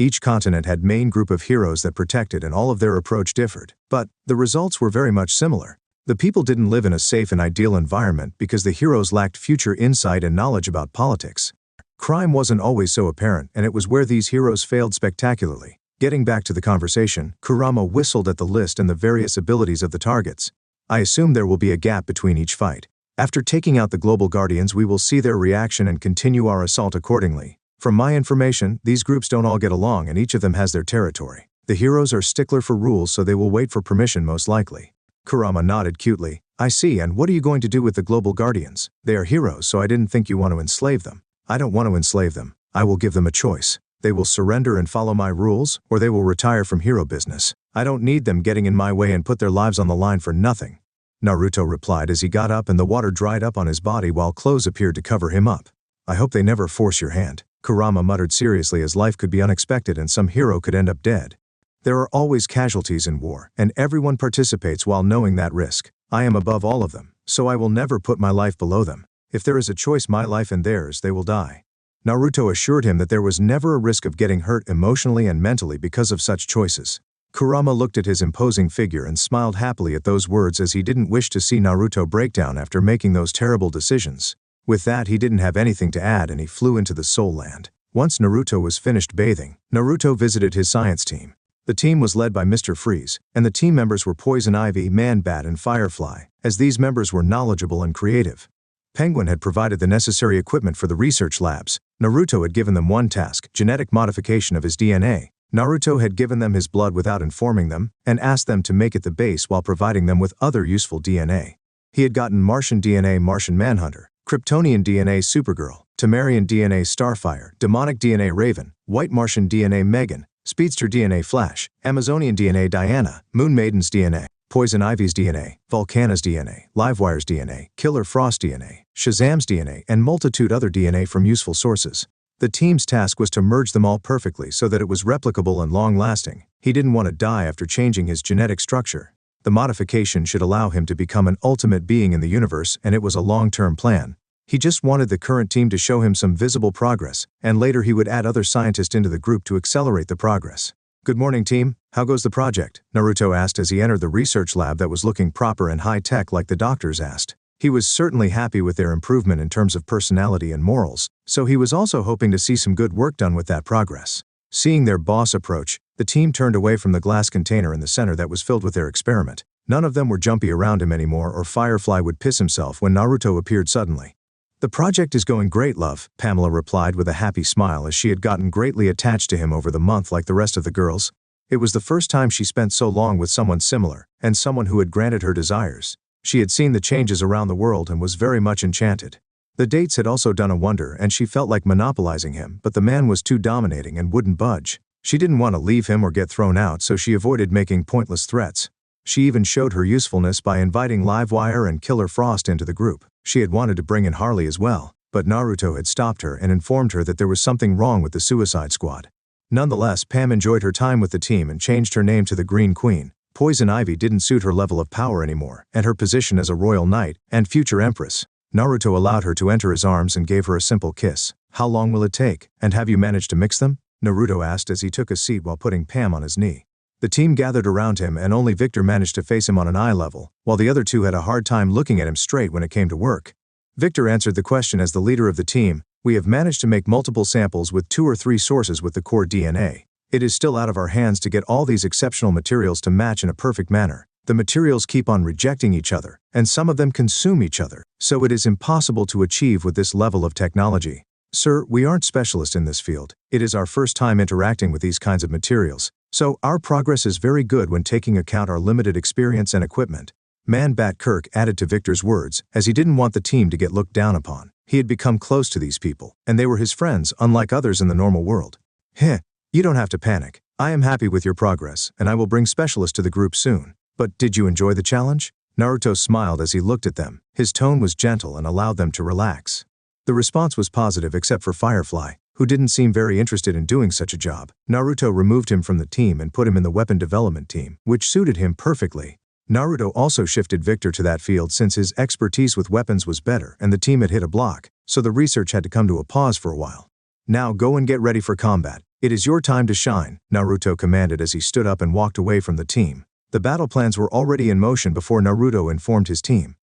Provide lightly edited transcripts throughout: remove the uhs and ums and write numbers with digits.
Each continent had main group of heroes that protected, and all of their approach differed. But the results were very much similar. The people didn't live in a safe and ideal environment because the heroes lacked future insight and knowledge about politics. Crime wasn't always so apparent, and it was where these heroes failed spectacularly. Getting back to the conversation, Kurama whistled at the list and the various abilities of the targets. I assume there will be a gap between each fight. After taking out the global guardians, we will see their reaction and continue our assault accordingly. From my information, these groups don't all get along and each of them has their territory. The heroes are stickler for rules, so they will wait for permission most likely. Kurama nodded cutely. I see, and what are you going to do with the global guardians? They are heroes, so I didn't think you want to enslave them. I don't want to enslave them. I will give them a choice. They will surrender and follow my rules, or they will retire from hero business. I don't need them getting in my way and put their lives on the line for nothing. Naruto replied as he got up and the water dried up on his body while clothes appeared to cover him up. I hope they never force your hand. Kurama muttered seriously, as life could be unexpected and some hero could end up dead. There are always casualties in war, and everyone participates while knowing that risk. I am above all of them, so I will never put my life below them. If there is a choice, my life and theirs, they will die. Naruto assured him that there was never a risk of getting hurt emotionally and mentally because of such choices. Kurama looked at his imposing figure and smiled happily at those words, as he didn't wish to see Naruto break down after making those terrible decisions. With that, he didn't have anything to add and he flew into the Soul Land. Once Naruto was finished bathing, Naruto visited his science team. The team was led by Mr. Freeze, and the team members were Poison Ivy, Man-Bat, and Firefly, as these members were knowledgeable and creative. Penguin had provided the necessary equipment for the research labs. Naruto had given them one task, genetic modification of his DNA. Naruto had given them his blood without informing them, and asked them to make it the base while providing them with other useful DNA. He had gotten Martian DNA Martian Manhunter, Kryptonian DNA Supergirl, Temerian DNA Starfire, Demonic DNA Raven, White Martian DNA Megan, Speedster DNA Flash, Amazonian DNA Diana, Moon Maiden's DNA, Poison Ivy's DNA, Volcana's DNA, Livewire's DNA, Killer Frost DNA, Shazam's DNA, and multitude other DNA from useful sources. The team's task was to merge them all perfectly so that it was replicable and long-lasting. He didn't want to die after changing his genetic structure. The modification should allow him to become an ultimate being in the universe, and it was a long-term plan. He just wanted the current team to show him some visible progress, and later he would add other scientists into the group to accelerate the progress. Good morning, team. How goes the project? Naruto asked as he entered the research lab that was looking proper and high-tech like the doctors asked. He was certainly happy with their improvement in terms of personality and morals, so he was also hoping to see some good work done with that progress. Seeing their boss approach, the team turned away from the glass container in the center that was filled with their experiment. None of them were jumpy around him anymore, or Firefly would piss himself when Naruto appeared suddenly. The project is going great, love, Pamela replied with a happy smile, as she had gotten greatly attached to him over the month like the rest of the girls. It was the first time she spent so long with someone similar, and someone who had granted her desires. She had seen the changes around the world and was very much enchanted. The dates had also done a wonder, and she felt like monopolizing him, but the man was too dominating and wouldn't budge. She didn't want to leave him or get thrown out, so she avoided making pointless threats. She even showed her usefulness by inviting Livewire and Killer Frost into the group. She had wanted to bring in Harley as well, but Naruto had stopped her and informed her that there was something wrong with the Suicide Squad. Nonetheless, Pam enjoyed her time with the team and changed her name to the Green Queen. Poison Ivy didn't suit her level of power anymore, and her position as a royal knight and future empress. Naruto allowed her to enter his arms and gave her a simple kiss. How long will it take, and have you managed to mix them? Naruto asked as he took a seat while putting Pam on his knee. The team gathered around him, and only Victor managed to face him on an eye level, while the other two had a hard time looking at him straight when it came to work. Victor answered the question as the leader of the team. We have managed to make multiple samples with 2 or 3 sources with the core DNA. It is still out of our hands to get all these exceptional materials to match in a perfect manner. The materials keep on rejecting each other, and some of them consume each other, so it is impossible to achieve with this level of technology. Sir, we aren't specialists in this field. It is our first time interacting with these kinds of materials, so our progress is very good when taking account our limited experience and equipment. Man-Bat Kirk added to Victor's words, as he didn't want the team to get looked down upon. He had become close to these people, and they were his friends, unlike others in the normal world. Heh, you don't have to panic. I am happy with your progress, and I will bring specialists to the group soon. But did you enjoy the challenge? Naruto smiled as he looked at them. His tone was gentle and allowed them to relax. The response was positive except for Firefly, who didn't seem very interested in doing such a job. Naruto removed him from the team and put him in the weapon development team, which suited him perfectly. Naruto also shifted Victor to that field since his expertise with weapons was better and the team had hit a block, so the research had to come to a pause for a while. Now go and get ready for combat. "It is your time to shine," Naruto commanded as he stood up and walked away from the team. The battle plans were already in motion before Naruto informed his team.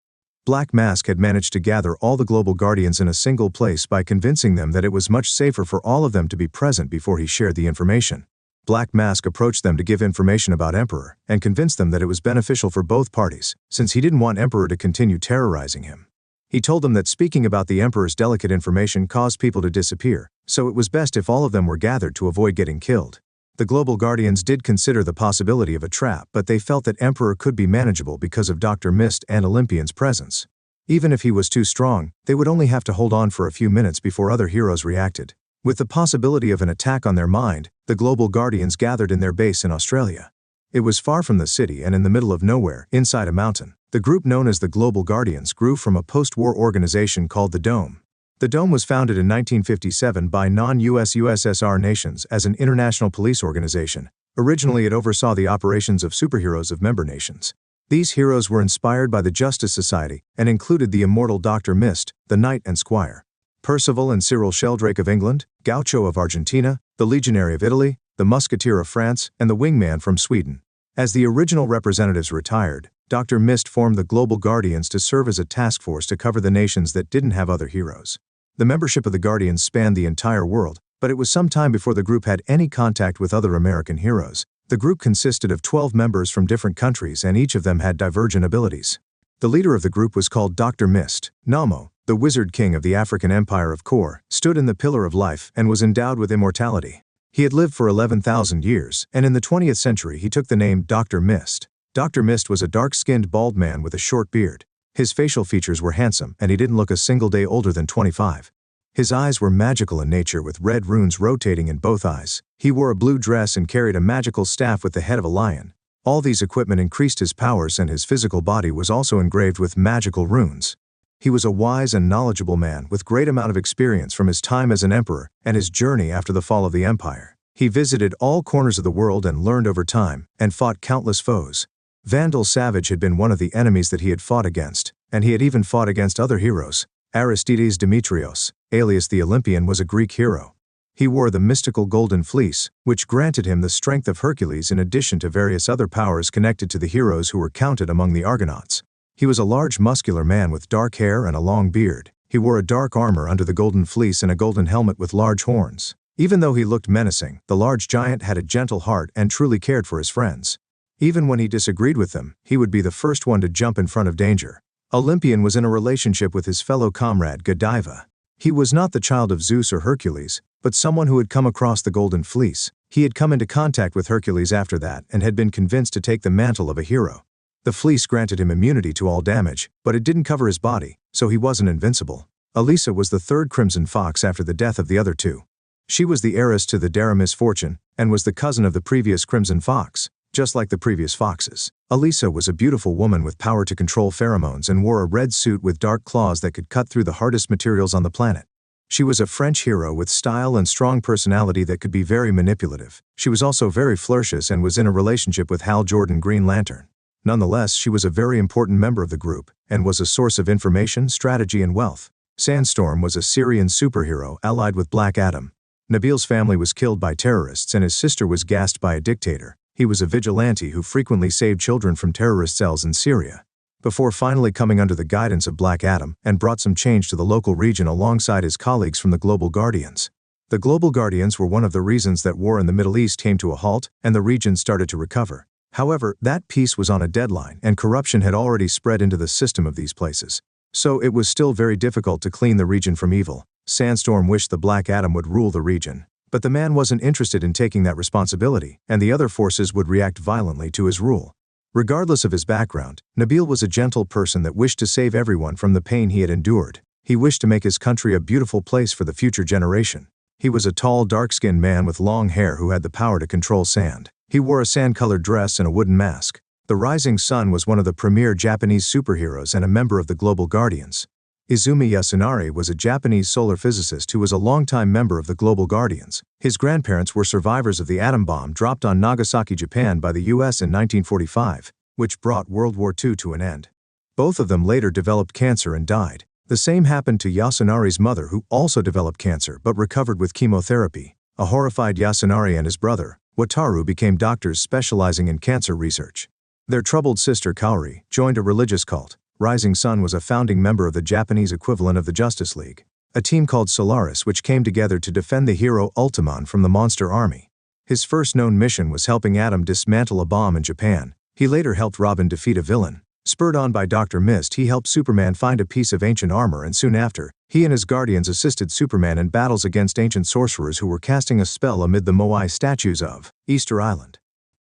Black Mask had managed to gather all the global guardians in a single place by convincing them that it was much safer for all of them to be present before he shared the information. Black Mask approached them to give information about Emperor, and convinced them that it was beneficial for both parties, since he didn't want Emperor to continue terrorizing him. He told them that speaking about the Emperor's delicate information caused people to disappear, so it was best if all of them were gathered to avoid getting killed. The global guardians did consider the possibility of a trap, but they felt that Emperor could be manageable because of Dr. Mist and Olympian's presence. Even if he was too strong, they would only have to hold on for a few minutes before other heroes reacted. With the possibility of an attack on their mind, the global guardians gathered in their base in Australia. It was far from the city and in the middle of nowhere, inside a mountain. The group known as the Global Guardians grew from a post-war organization called the Dome. The Dome was founded in 1957 by non-US USSR nations as an international police organization. Originally, it oversaw the operations of superheroes of member nations. These heroes were inspired by the Justice Society and included the immortal Dr. Mist, the Knight and Squire, Percival and Cyril Sheldrake of England, Gaucho of Argentina, the Legionary of Italy, the Musketeer of France, and the Wingman from Sweden. As the original representatives retired, Dr. Mist formed the Global Guardians to serve as a task force to cover the nations that didn't have other heroes. The membership of the Guardians spanned the entire world, but it was some time before the group had any contact with other American heroes. The group consisted of 12 members from different countries, and each of them had divergent abilities. The leader of the group was called Dr. Mist. Namo, the Wizard King of the African Empire of Kor, stood in the Pillar of Life and was endowed with immortality. He had lived for 11,000 years, and in the 20th century he took the name Dr. Mist. Dr. Mist was a dark-skinned bald man with a short beard. His facial features were handsome, and he didn't look a single day older than 25. His eyes were magical in nature, with red runes rotating in both eyes. He wore a blue dress and carried a magical staff with the head of a lion. All these equipment increased his powers, and his physical body was also engraved with magical runes. He was a wise and knowledgeable man with great amount of experience from his time as an emperor and his journey after the fall of the empire. He visited all corners of the world and learned over time, and fought countless foes. Vandal Savage had been one of the enemies that he had fought against, and he had even fought against other heroes. Aristides Demetrios, alias the Olympian, was a Greek hero. He wore the mystical golden fleece, which granted him the strength of Hercules in addition to various other powers connected to the heroes who were counted among the Argonauts. He was a large muscular man with dark hair and a long beard. He wore a dark armor under the golden fleece and a golden helmet with large horns. Even though he looked menacing, the large giant had a gentle heart and truly cared for his friends. Even when he disagreed with them, he would be the first one to jump in front of danger. Olympian was in a relationship with his fellow comrade Godiva. He was not the child of Zeus or Hercules, but someone who had come across the golden fleece. He had come into contact with Hercules after that and had been convinced to take the mantle of a hero. The fleece granted him immunity to all damage, but it didn't cover his body, so he wasn't invincible. Elisa was the third Crimson Fox after the death of the other two. She was the heiress to the Daramis fortune, and was the cousin of the previous Crimson Fox. Just like the previous foxes, Elisa was a beautiful woman with power to control pheromones and wore a red suit with dark claws that could cut through the hardest materials on the planet. She was a French hero with style and strong personality that could be very manipulative. She was also very flirtatious and was in a relationship with Hal Jordan, Green Lantern. Nonetheless, she was a very important member of the group, and was a source of information, strategy, and wealth. Sandstorm was a Syrian superhero allied with Black Adam. Nabil's family was killed by terrorists and his sister was gassed by a dictator. He was a vigilante who frequently saved children from terrorist cells in Syria, before finally coming under the guidance of Black Adam and brought some change to the local region alongside his colleagues from the Global Guardians. The Global Guardians were one of the reasons that war in the Middle East came to a halt and the region started to recover. However, that peace was on a deadline and corruption had already spread into the system of these places. So it was still very difficult to clean the region from evil. Sandstorm wished the Black Adam would rule the region. But the man wasn't interested in taking that responsibility, and the other forces would react violently to his rule. Regardless of his background, Nabil was a gentle person that wished to save everyone from the pain he had endured. He wished to make his country a beautiful place for the future generation. He was a tall, dark-skinned man with long hair who had the power to control sand. He wore a sand-colored dress and a wooden mask. The Rising Sun was one of the premier Japanese superheroes and a member of the Global Guardians. Izumi Yasunari was a Japanese solar physicist who was a longtime member of the Global Guardians. His grandparents were survivors of the atom bomb dropped on Nagasaki, Japan by the US in 1945, which brought World War II to an end. Both of them later developed cancer and died. The same happened to Yasunari's mother, who also developed cancer but recovered with chemotherapy. A horrified Yasunari and his brother, Wataru, became doctors specializing in cancer research. Their troubled sister Kaori joined a religious cult. Rising Sun was a founding member of the Japanese equivalent of the Justice League, a team called Solaris which came together to defend the hero Ultimon from the monster army. His first known mission was helping Atom dismantle a bomb in Japan. He later helped Robin defeat a villain. Spurred on by Dr. Mist, he helped Superman find a piece of ancient armor, and soon after, he and his guardians assisted Superman in battles against ancient sorcerers who were casting a spell amid the Moai statues of Easter Island.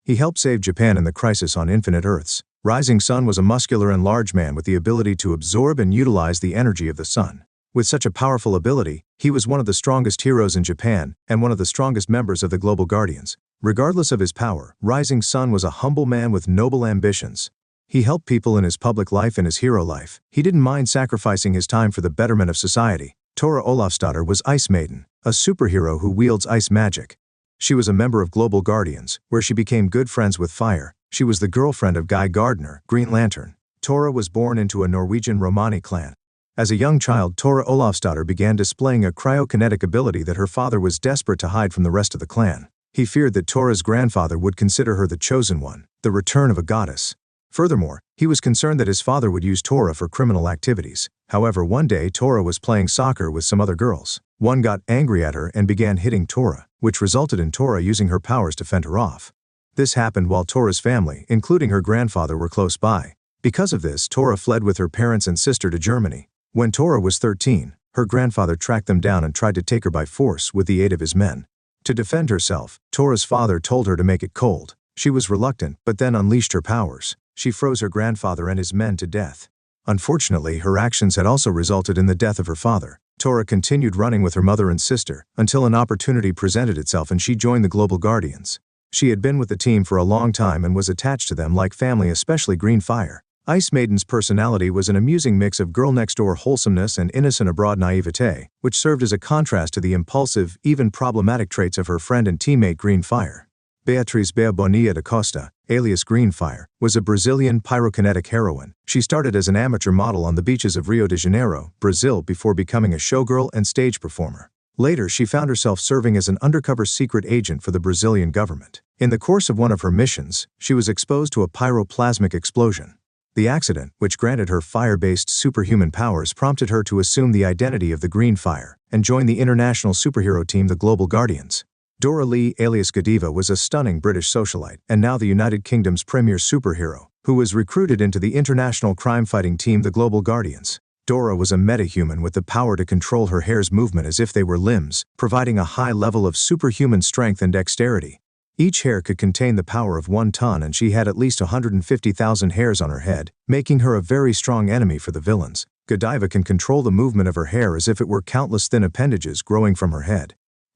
He helped save Japan in the crisis on Infinite Earths. Rising Sun was a muscular and large man with the ability to absorb and utilize the energy of the sun. With such a powerful ability, he was one of the strongest heroes in Japan and one of the strongest members of the Global Guardians. Regardless of his power, Rising Sun was a humble man with noble ambitions. He helped people in his public life and his hero life. He didn't mind sacrificing his time for the betterment of society. Tora Olafsdotter was Ice Maiden, a superhero who wields ice magic. She was a member of Global Guardians, where she became good friends with Fire. She was the girlfriend of Guy Gardner, Green Lantern. Tora was born into a Norwegian Romani clan. As a young child, Tora Olafsdotter began displaying a cryokinetic ability that her father was desperate to hide from the rest of the clan. He feared that Tora's grandfather would consider her the chosen one, the return of a goddess. Furthermore, he was concerned that his father would use Tora for criminal activities. However, one day Tora was playing soccer with some other girls. One got angry at her and began hitting Tora, which resulted in Tora using her powers to fend her off. This happened while Tora's family, including her grandfather, were close by. Because of this, Tora fled with her parents and sister to Germany. When Tora was 13, her grandfather tracked them down and tried to take her by force with the aid of his men. To defend herself, Tora's father told her to make it cold. She was reluctant, but then unleashed her powers. She froze her grandfather and his men to death. Unfortunately, her actions had also resulted in the death of her father. Tora continued running with her mother and sister until an opportunity presented itself and she joined the Global Guardians. She had been with the team for a long time and was attached to them like family, especially Green Fire. Ice Maiden's personality was an amusing mix of girl-next-door wholesomeness and innocent abroad naivete, which served as a contrast to the impulsive, even problematic traits of her friend and teammate Green Fire. Beatriz Bea Bonilla da Costa, alias Green Fire, was a Brazilian pyrokinetic heroine. She started as an amateur model on the beaches of Rio de Janeiro, Brazil, before becoming a showgirl and stage performer. Later, she found herself serving as an undercover secret agent for the Brazilian government. In the course of one of her missions, she was exposed to a pyroplasmic explosion. The accident, which granted her fire-based superhuman powers, prompted her to assume the identity of the Green Fire and join the international superhero team, the Global Guardians. Dora Lee, alias Godiva, was a stunning British socialite and now the United Kingdom's premier superhero, who was recruited into the international crime-fighting team, the Global Guardians. Dora was a metahuman with the power to control her hair's movement as if they were limbs, providing a high level of superhuman strength and dexterity. Each hair could contain the power of 1 ton, and she had at least 150,000 hairs on her head, making her a very strong enemy for the villains. Godiva can control the movement of her hair as if it were countless thin appendages growing from her head.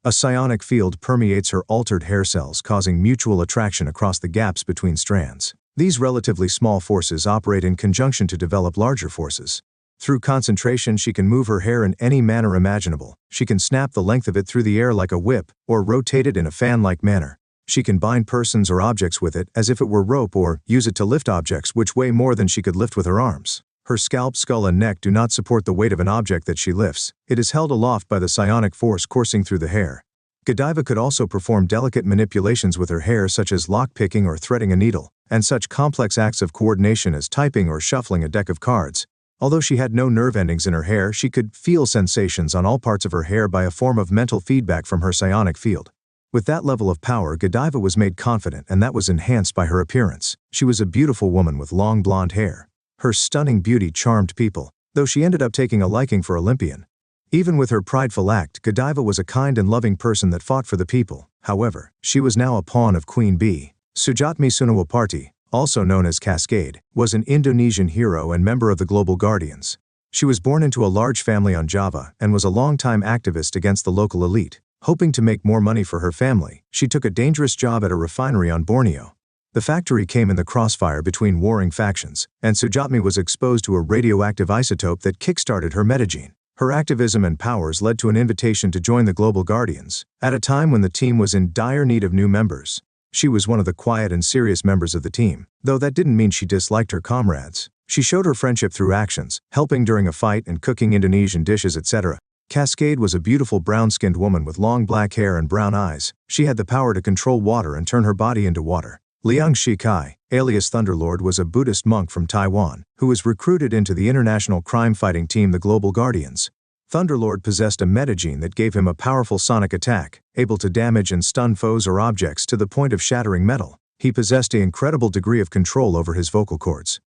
A psionic field permeates her altered hair cells, causing mutual attraction across the gaps between strands. These relatively small forces operate in conjunction to develop larger forces. Through concentration, she can move her hair in any manner imaginable. She can snap the length of it through the air like a whip, or rotate it in a fan-like manner. She can bind persons or objects with it as if it were rope, or use it to lift objects which weigh more than she could lift with her arms. Her scalp, skull, and neck do not support the weight of an object that she lifts. It is held aloft by the psionic force coursing through the hair. Godiva could also perform delicate manipulations with her hair, such as lock-picking or threading a needle, and such complex acts of coordination as typing or shuffling a deck of cards. Although she had no nerve endings in her hair, she could feel sensations on all parts of her hair by a form of mental feedback from her psionic field. With that level of power, Godiva was made confident, and that was enhanced by her appearance. She was a beautiful woman with long blonde hair. Her stunning beauty charmed people, though she ended up taking a liking for Olympian. Even with her prideful act, Godiva was a kind and loving person that fought for the people. However, she was now a pawn of Queen Bee. Sujatmi Sunawaparti, also known as Cascade, was an Indonesian hero and member of the Global Guardians. She was born into a large family on Java and was a longtime activist against the local elite. Hoping to make more money for her family, she took a dangerous job at a refinery on Borneo. The factory came in the crossfire between warring factions, and Sujatmi was exposed to a radioactive isotope that kickstarted her metagene. Her activism and powers led to an invitation to join the Global Guardians, at a time when the team was in dire need of new members. She was one of the quiet and serious members of the team, though that didn't mean she disliked her comrades. She showed her friendship through actions, helping during a fight and cooking Indonesian dishes, etc. Cascade was a beautiful brown-skinned woman with long black hair and brown eyes. She had the power to control water and turn her body into water. Liang Shikai, alias Thunderlord, was a Buddhist monk from Taiwan, who was recruited into the international crime-fighting team the Global Guardians. Thunderlord possessed a metagene that gave him a powerful sonic attack, able to damage and stun foes or objects to the point of shattering metal. He possessed an incredible degree of control over his vocal cords.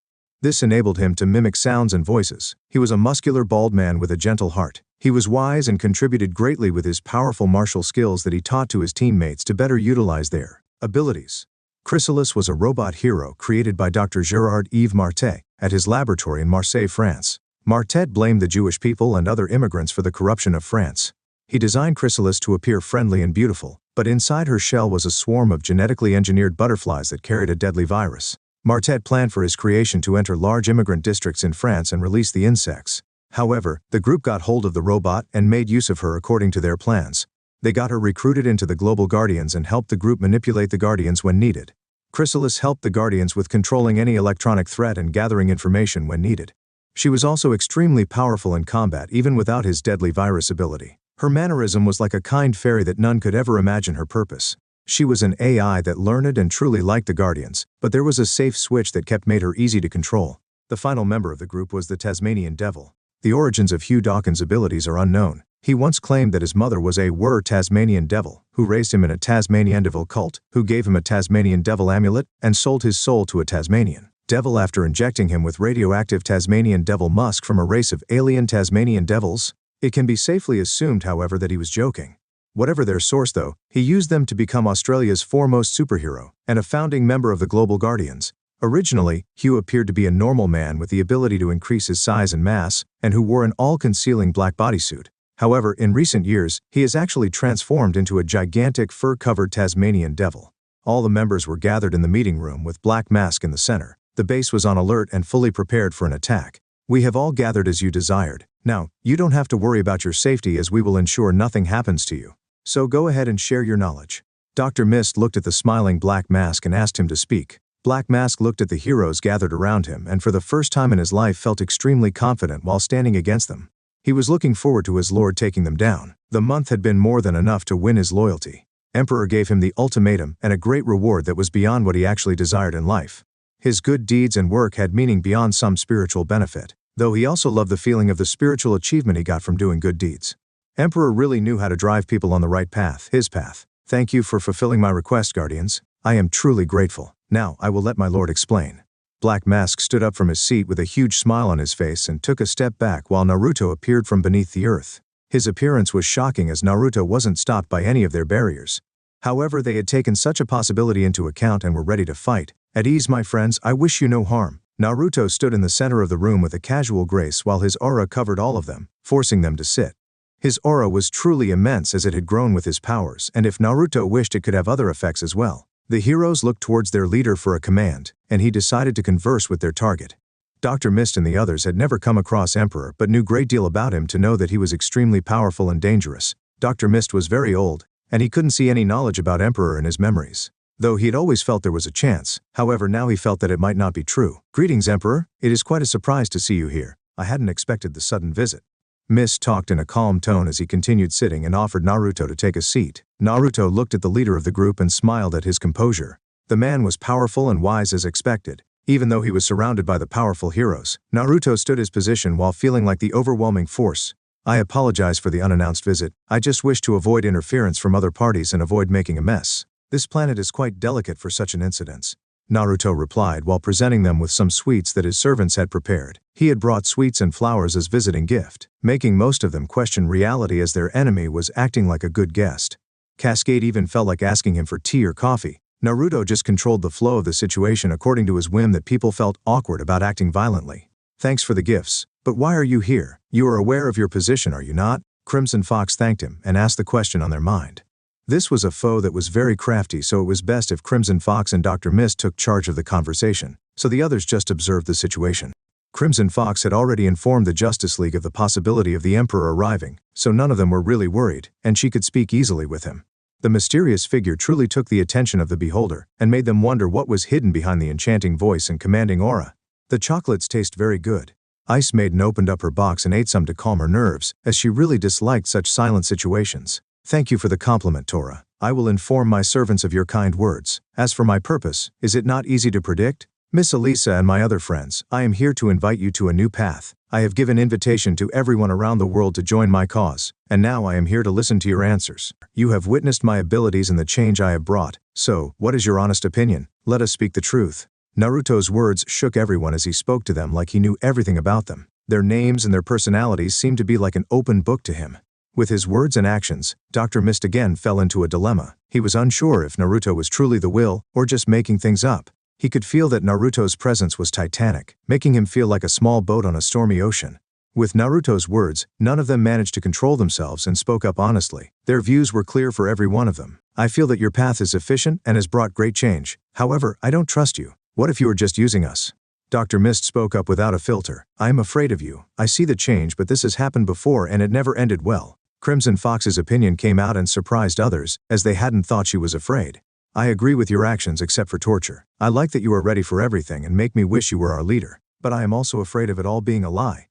This enabled him to mimic sounds and voices. He was a muscular bald man with a gentle heart. He was wise and contributed greatly with his powerful martial skills that he taught to his teammates to better utilize their abilities. Chrysalis was a robot hero created by Dr. Gérard-Yves Martet at his laboratory in Marseille, France. Martet blamed the Jewish people and other immigrants for the corruption of France. He designed Chrysalis to appear friendly and beautiful, but inside her shell was a swarm of genetically engineered butterflies that carried a deadly virus. Martet planned for his creation to enter large immigrant districts in France and release the insects. However, the group got hold of the robot and made use of her according to their plans. They got her recruited into the Global Guardians and helped the group manipulate the Guardians when needed. Chrysalis helped the Guardians with controlling any electronic threat and gathering information when needed. She was also extremely powerful in combat even without his deadly virus ability. Her mannerism was like a kind fairy that none could ever imagine her purpose. She was an AI that learned and truly liked the Guardians, but there was a safe switch that made her easy to control. The final member of the group was the Tasmanian Devil. The origins of Hugh Dawkins' abilities are unknown. He once claimed that his mother was a Tasmanian Devil, who raised him in a Tasmanian Devil cult, who gave him a Tasmanian Devil amulet, and sold his soul to a Tasmanian Devil after injecting him with radioactive Tasmanian Devil musk from a race of alien Tasmanian Devils. It can be safely assumed, however, that he was joking. Whatever their source though, he used them to become Australia's foremost superhero, and a founding member of the Global Guardians. Originally, Hugh appeared to be a normal man with the ability to increase his size and mass, and who wore an all-concealing black bodysuit. However, in recent years, he has actually transformed into a gigantic fur-covered Tasmanian Devil. All the members were gathered in the meeting room with Black Mask in the center. The base was on alert and fully prepared for an attack. We have all gathered as you desired. Now, you don't have to worry about your safety as we will ensure nothing happens to you. So go ahead and share your knowledge. Dr. Mist looked at the smiling Black Mask and asked him to speak. Black Mask looked at the heroes gathered around him and for the first time in his life felt extremely confident while standing against them. He was looking forward to his lord taking them down. The month had been more than enough to win his loyalty. Emperor gave him the ultimatum and a great reward that was beyond what he actually desired in life. His good deeds and work had meaning beyond some spiritual benefit, though he also loved the feeling of the spiritual achievement he got from doing good deeds. Emperor really knew how to drive people on the right path, his path. Thank you for fulfilling my request, Guardians. I am truly grateful. Now, I will let my lord explain. Black Mask stood up from his seat with a huge smile on his face and took a step back while Naruto appeared from beneath the earth. His appearance was shocking as Naruto wasn't stopped by any of their barriers. However, they had taken such a possibility into account and were ready to fight. At ease, my friends, I wish you no harm. Naruto stood in the center of the room with a casual grace while his aura covered all of them, forcing them to sit. His aura was truly immense as it had grown with his powers, and if Naruto wished it could have other effects as well. The heroes looked towards their leader for a command, and he decided to converse with their target. Dr. Mist and the others had never come across Emperor but knew a great deal about him to know that he was extremely powerful and dangerous. Dr. Mist was very old, and he couldn't see any knowledge about Emperor in his memories. Though he had always felt there was a chance, however now he felt that it might not be true. Greetings, Emperor. It is quite a surprise to see you here. I hadn't expected the sudden visit. Mist talked in a calm tone as he continued sitting and offered Naruto to take a seat. Naruto looked at the leader of the group and smiled at his composure. The man was powerful and wise as expected. Even though he was surrounded by the powerful heroes, Naruto stood his position while feeling like the overwhelming force. I apologize for the unannounced visit. I just wish to avoid interference from other parties and avoid making a mess. This planet is quite delicate for such an incident. Naruto replied while presenting them with some sweets that his servants had prepared. He had brought sweets and flowers as visiting gift, making most of them question reality as their enemy was acting like a good guest. Cascade even felt like asking him for tea or coffee. Naruto just controlled the flow of the situation according to his whim that people felt awkward about acting violently. Thanks for the gifts, but why are you here? You are aware of your position, are you not? Crimson Fox thanked him and asked the question on their mind. This was a foe that was very crafty, so it was best if Crimson Fox and Dr. Mist took charge of the conversation, so the others just observed the situation. Crimson Fox had already informed the Justice League of the possibility of the Emperor arriving, so none of them were really worried, and she could speak easily with him. The mysterious figure truly took the attention of the beholder, and made them wonder what was hidden behind the enchanting voice and commanding aura. The chocolates taste very good. Ice Maiden opened up her box and ate some to calm her nerves, as she really disliked such silent situations. Thank you for the compliment, Tora. I will inform my servants of your kind words. As for my purpose, is it not easy to predict? Miss Elisa and my other friends, I am here to invite you to a new path. I have given invitation to everyone around the world to join my cause, and now I am here to listen to your answers. You have witnessed my abilities and the change I have brought, so, what is your honest opinion? Let us speak the truth. Naruto's words shook everyone as he spoke to them like he knew everything about them. Their names and their personalities seemed to be like an open book to him. With his words and actions, Dr. Mist again fell into a dilemma. He was unsure if Naruto was truly the will, or just making things up. He could feel that Naruto's presence was titanic, making him feel like a small boat on a stormy ocean. With Naruto's words, none of them managed to control themselves and spoke up honestly. Their views were clear for every one of them. I feel that your path is efficient and has brought great change. However, I don't trust you. What if you are just using us? Dr. Mist spoke up without a filter. I am afraid of you. I see the change, but this has happened before and it never ended well. Crimson Fox's opinion came out and surprised others, as they hadn't thought she was afraid. I agree with your actions except for torture. I like that you are ready for everything and make me wish you were our leader. But I am also afraid of it all being a lie.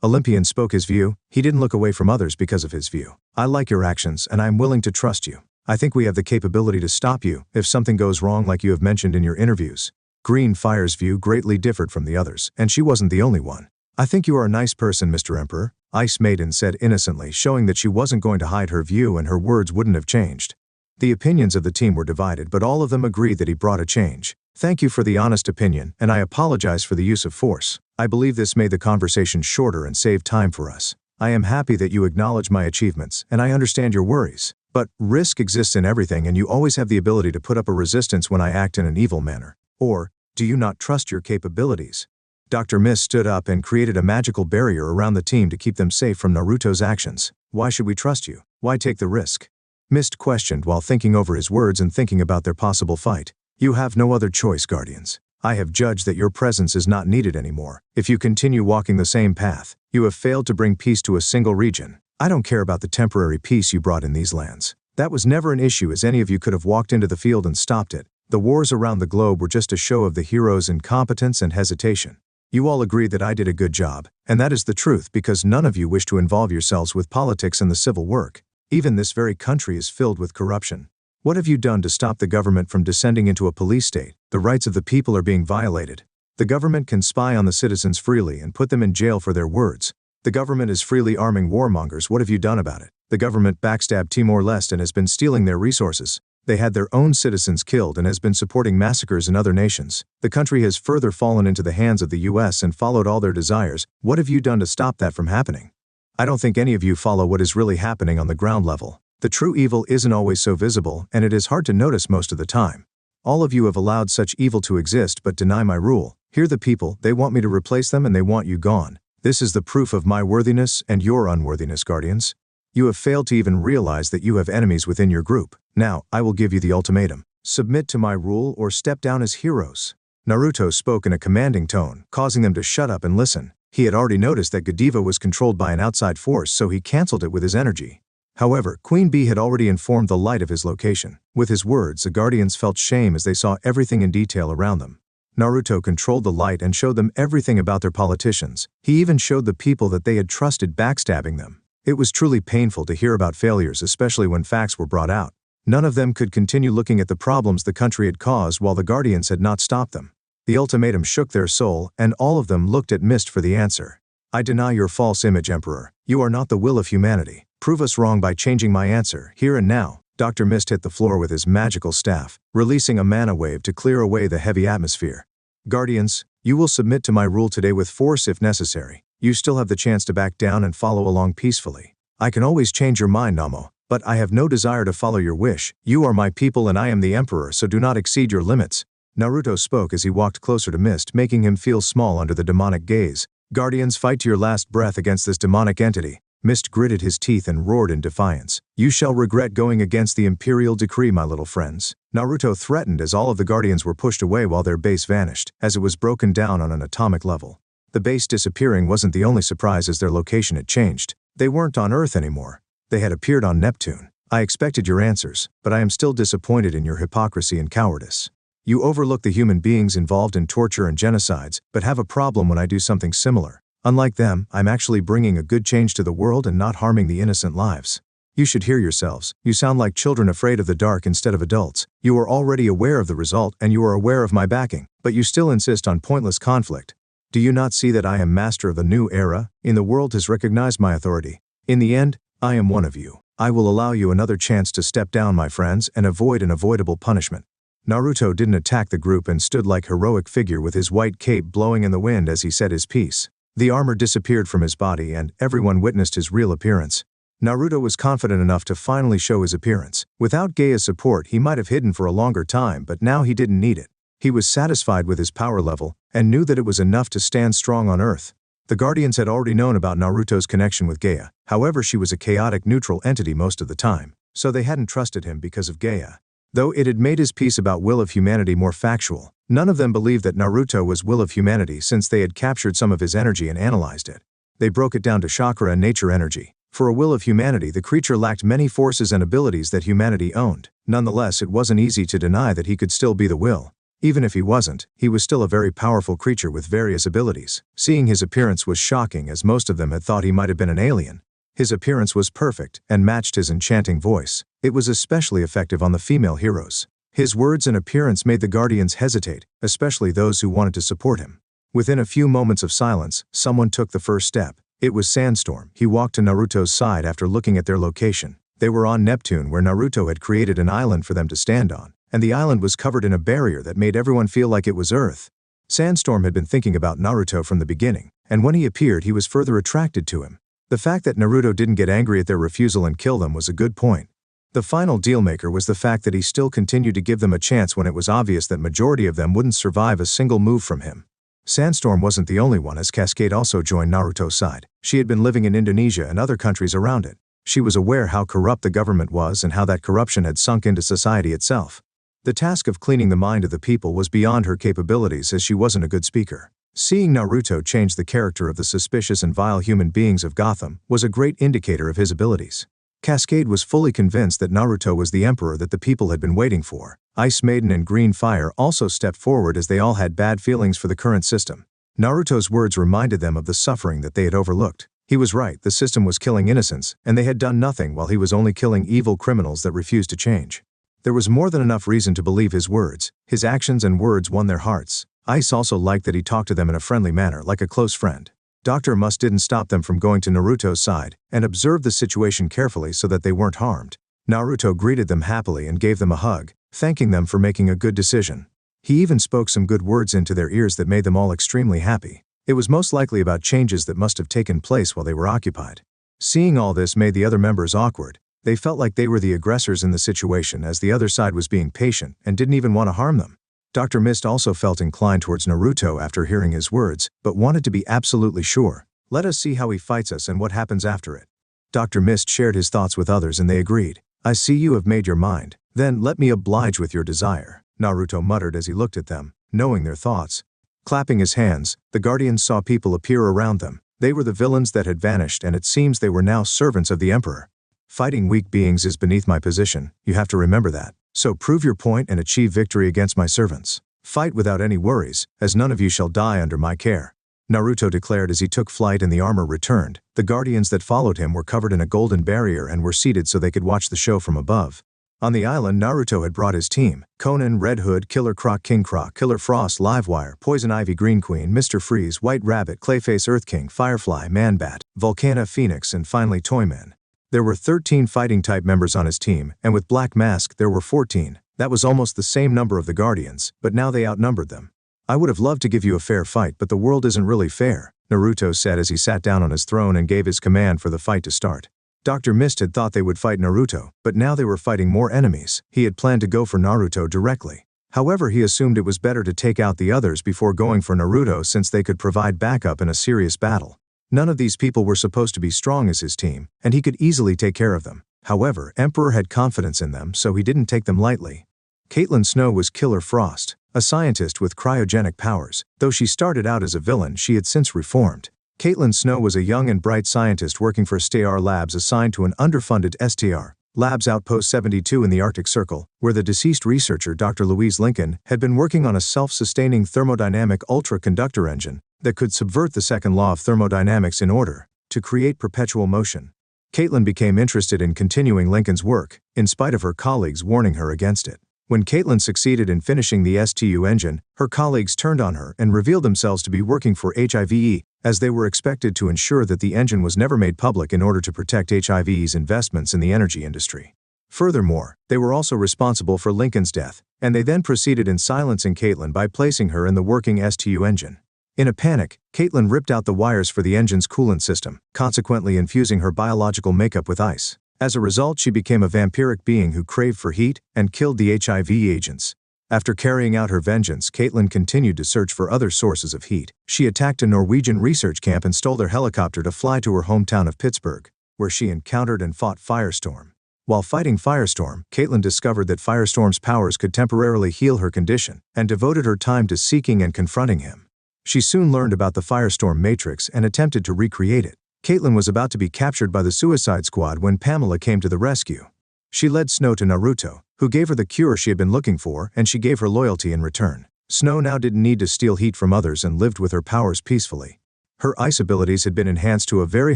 Olympian spoke his view. He didn't look away from others because of his view. I like your actions and I am willing to trust you. I think we have the capability to stop you if something goes wrong like you have mentioned in your interviews. Green Fire's view greatly differed from the others, and she wasn't the only one. I think you are a nice person, Mr. Emperor, Ice Maiden said innocently, showing that she wasn't going to hide her view and her words wouldn't have changed. The opinions of the team were divided, but all of them agreed that he brought a change. Thank you for the honest opinion, and I apologize for the use of force. I believe this made the conversation shorter and saved time for us. I am happy that you acknowledge my achievements, and I understand your worries. But risk exists in everything, and you always have the ability to put up a resistance when I act in an evil manner. Or, do you not trust your capabilities? Dr. Mist stood up and created a magical barrier around the team to keep them safe from Naruto's actions. Why should we trust you? Why take the risk? Mist questioned while thinking over his words and thinking about their possible fight. You have no other choice, Guardians. I have judged that your presence is not needed anymore. If you continue walking the same path, you have failed to bring peace to a single region. I don't care about the temporary peace you brought in these lands. That was never an issue, as any of you could have walked into the field and stopped it. The wars around the globe were just a show of the heroes' incompetence and hesitation. You all agreed that I did a good job, and that is the truth because none of you wish to involve yourselves with politics and the civil work. Even this very country is filled with corruption. What have you done to stop the government from descending into a police state? The rights of the people are being violated. The government can spy on the citizens freely and put them in jail for their words. The government is freely arming warmongers. What have you done about it? The government backstabbed Timor-Leste and has been stealing their resources. They had their own citizens killed and has been supporting massacres in other nations. The country has further fallen into the hands of the US and followed all their desires. What have you done to stop that from happening? I don't think any of you follow what is really happening on the ground level. The true evil isn't always so visible, and it is hard to notice most of the time. All of you have allowed such evil to exist but deny my rule. Hear the people, they want me to replace them and they want you gone. This is the proof of my worthiness and your unworthiness, Guardians. You have failed to even realize that you have enemies within your group. Now, I will give you the ultimatum. Submit to my rule or step down as heroes. Naruto spoke in a commanding tone, causing them to shut up and listen. He had already noticed that Godiva was controlled by an outside force, so he cancelled it with his energy. However, Queen Bee had already informed the light of his location. With his words, the Guardians felt shame as they saw everything in detail around them. Naruto controlled the light and showed them everything about their politicians. He even showed the people that they had trusted backstabbing them. It was truly painful to hear about failures, especially when facts were brought out. None of them could continue looking at the problems the country had caused while the Guardians had not stopped them. The ultimatum shook their soul, and all of them looked at Mist for the answer. I deny your false image, Emperor. You are not the will of humanity. Prove us wrong by changing my answer, here and now. Dr. Mist hit the floor with his magical staff, releasing a mana wave to clear away the heavy atmosphere. Guardians, you will submit to my rule today with force if necessary. You still have the chance to back down and follow along peacefully. I can always change your mind, Namo, but I have no desire to follow your wish. You are my people and I am the Emperor, so do not exceed your limits. Naruto spoke as he walked closer to Mist, making him feel small under the demonic gaze. Guardians, fight to your last breath against this demonic entity. Mist gritted his teeth and roared in defiance. You shall regret going against the imperial decree, my little friends. Naruto threatened as all of the Guardians were pushed away while their base vanished, as it was broken down on an atomic level. The base disappearing wasn't the only surprise, as their location had changed. They weren't on Earth anymore. They had appeared on Neptune. I expected your answers, but I am still disappointed in your hypocrisy and cowardice. You overlook the human beings involved in torture and genocides, but have a problem when I do something similar. Unlike them, I'm actually bringing a good change to the world and not harming the innocent lives. You should hear yourselves. You sound like children afraid of the dark instead of adults. You are already aware of the result and you are aware of my backing, but you still insist on pointless conflict. Do you not see that I am master of a new era? The world has recognized my authority. In the end, I am one of you. I will allow you another chance to step down, my friends, and avoid an avoidable punishment. Naruto didn't attack the group and stood like heroic figure with his white cape blowing in the wind as he said his piece. The armor disappeared from his body and everyone witnessed his real appearance. Naruto was confident enough to finally show his appearance. Without Gaia's support, he might have hidden for a longer time, but now he didn't need it. He was satisfied with his power level and knew that it was enough to stand strong on Earth. The Guardians had already known about Naruto's connection with Gaia. However, she was a chaotic neutral entity most of the time, so they hadn't trusted him because of Gaia. Though it had made his piece about Will of Humanity more factual, none of them believed that Naruto was Will of Humanity since they had captured some of his energy and analyzed it. They broke it down to chakra and nature energy. For a Will of Humanity, the creature lacked many forces and abilities that humanity owned. Nonetheless, it wasn't easy to deny that he could still be the Will. Even if he wasn't, he was still a very powerful creature with various abilities. Seeing his appearance was shocking as most of them had thought he might have been an alien. His appearance was perfect and matched his enchanting voice. It was especially effective on the female heroes. His words and appearance made the Guardians hesitate, especially those who wanted to support him. Within a few moments of silence, someone took the first step. It was Sandstorm. He walked to Naruto's side after looking at their location. They were on Neptune, where Naruto had created an island for them to stand on, and the island was covered in a barrier that made everyone feel like it was Earth. Sandstorm had been thinking about Naruto from the beginning, and when he appeared he was further attracted to him. The fact that Naruto didn't get angry at their refusal and kill them was a good point. The final dealmaker was the fact that he still continued to give them a chance when it was obvious that majority of them wouldn't survive a single move from him. Sandstorm wasn't the only one, as Cascade also joined Naruto's side. She had been living in Indonesia and other countries around it. She was aware how corrupt the government was and how that corruption had sunk into society itself. The task of cleaning the mind of the people was beyond her capabilities as she wasn't a good speaker. Seeing Naruto change the character of the suspicious and vile human beings of Gotham was a great indicator of his abilities. Cascade was fully convinced that Naruto was the emperor that the people had been waiting for. Ice Maiden and Green Fire also stepped forward as they all had bad feelings for the current system. Naruto's words reminded them of the suffering that they had overlooked. He was right, the system was killing innocents, and they had done nothing while he was only killing evil criminals that refused to change. There was more than enough reason to believe his words. His actions and words won their hearts. Ice also liked that he talked to them in a friendly manner, like a close friend. Dr. Must didn't stop them from going to Naruto's side, and observed the situation carefully so that they weren't harmed. Naruto greeted them happily and gave them a hug, thanking them for making a good decision. He even spoke some good words into their ears that made them all extremely happy. It was most likely about changes that must have taken place while they were occupied. Seeing all this made the other members awkward. They felt like they were the aggressors in the situation as the other side was being patient and didn't even want to harm them. Dr. Mist also felt inclined towards Naruto after hearing his words, but wanted to be absolutely sure. Let us see how he fights us and what happens after it. Dr. Mist shared his thoughts with others and they agreed. I see you have made your mind. Then let me oblige with your desire, Naruto muttered as he looked at them, knowing their thoughts. Clapping his hands, the Guardians saw people appear around them. They were the villains that had vanished and it seems they were now servants of the Emperor. Fighting weak beings is beneath my position, you have to remember that. So prove your point and achieve victory against my servants. Fight without any worries, as none of you shall die under my care. Naruto declared as he took flight and the armor returned. The Guardians that followed him were covered in a golden barrier and were seated so they could watch the show from above. On the island, Naruto had brought his team: Conan, Red Hood, Killer Croc, King Croc, Killer Frost, Livewire, Poison Ivy, Green Queen, Mr. Freeze, White Rabbit, Clayface, Earth King, Firefly, Man-Bat, Volcana, Phoenix, and finally Toyman. There were 13 fighting-type members on his team, and with Black Mask there were 14. That was almost the same number of the Guardians, but now they outnumbered them. I would have loved to give you a fair fight, but the world isn't really fair, Naruto said as he sat down on his throne and gave his command for the fight to start. Dr. Mist had thought they would fight Naruto, but now they were fighting more enemies. He had planned to go for Naruto directly. However, he assumed it was better to take out the others before going for Naruto since they could provide backup in a serious battle. None of these people were supposed to be strong as his team, and he could easily take care of them. However, Emperor had confidence in them, so he didn't take them lightly. Caitlin Snow was Killer Frost, a scientist with cryogenic powers. Though she started out as a villain, she had since reformed. Caitlin Snow was a young and bright scientist working for STR Labs assigned to an underfunded STR Labs Outpost 72 in the Arctic Circle, where the deceased researcher Dr. Louise Lincoln had been working on a self-sustaining thermodynamic ultra-conductor engine that could subvert the second law of thermodynamics in order to create perpetual motion. Caitlin became interested in continuing Lincoln's work, in spite of her colleagues warning her against it. When Caitlin succeeded in finishing the STU engine, her colleagues turned on her and revealed themselves to be working for HIVE, as they were expected to ensure that the engine was never made public in order to protect HIVE's investments in the energy industry. Furthermore, they were also responsible for Lincoln's death, and they then proceeded in silencing Caitlin by placing her in the working STU engine. In a panic, Caitlin ripped out the wires for the engine's coolant system, consequently infusing her biological makeup with ice. As a result, she became a vampiric being who craved for heat and killed the HIV agents. After carrying out her vengeance, Caitlin continued to search for other sources of heat. She attacked a Norwegian research camp and stole their helicopter to fly to her hometown of Pittsburgh, where she encountered and fought Firestorm. While fighting Firestorm, Caitlin discovered that Firestorm's powers could temporarily heal her condition, and devoted her time to seeking and confronting him. She soon learned about the Firestorm Matrix and attempted to recreate it. Caitlin was about to be captured by the Suicide Squad when Pamela came to the rescue. She led Snow to Naruto, who gave her the cure she had been looking for, and she gave her loyalty in return. Snow now didn't need to steal heat from others and lived with her powers peacefully. Her ice abilities had been enhanced to a very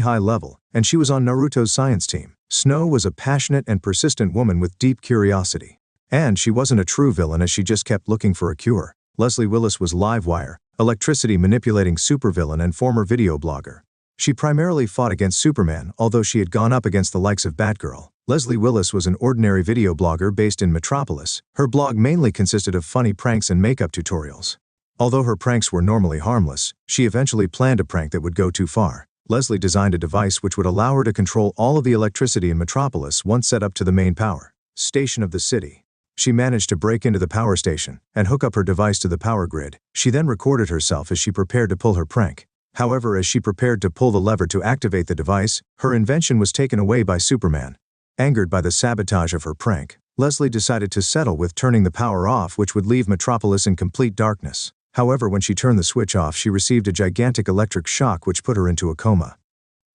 high level, and she was on Naruto's science team. Snow was a passionate and persistent woman with deep curiosity. And she wasn't a true villain, as she just kept looking for a cure. Leslie Willis was Livewire, electricity manipulating supervillain and former video blogger. She primarily fought against Superman, although she had gone up against the likes of Batgirl. Leslie Willis was an ordinary video blogger based in Metropolis. Her blog mainly consisted of funny pranks and makeup tutorials. Although her pranks were normally harmless, she eventually planned a prank that would go too far. Leslie designed a device which would allow her to control all of the electricity in Metropolis once set up to the main power station of the city. She managed to break into the power station and hook up her device to the power grid. She then recorded herself as she prepared to pull her prank. However, as she prepared to pull the lever to activate the device, her invention was taken away by Superman. Angered by the sabotage of her prank, Leslie decided to settle with turning the power off, which would leave Metropolis in complete darkness. However, when she turned the switch off, she received a gigantic electric shock which put her into a coma.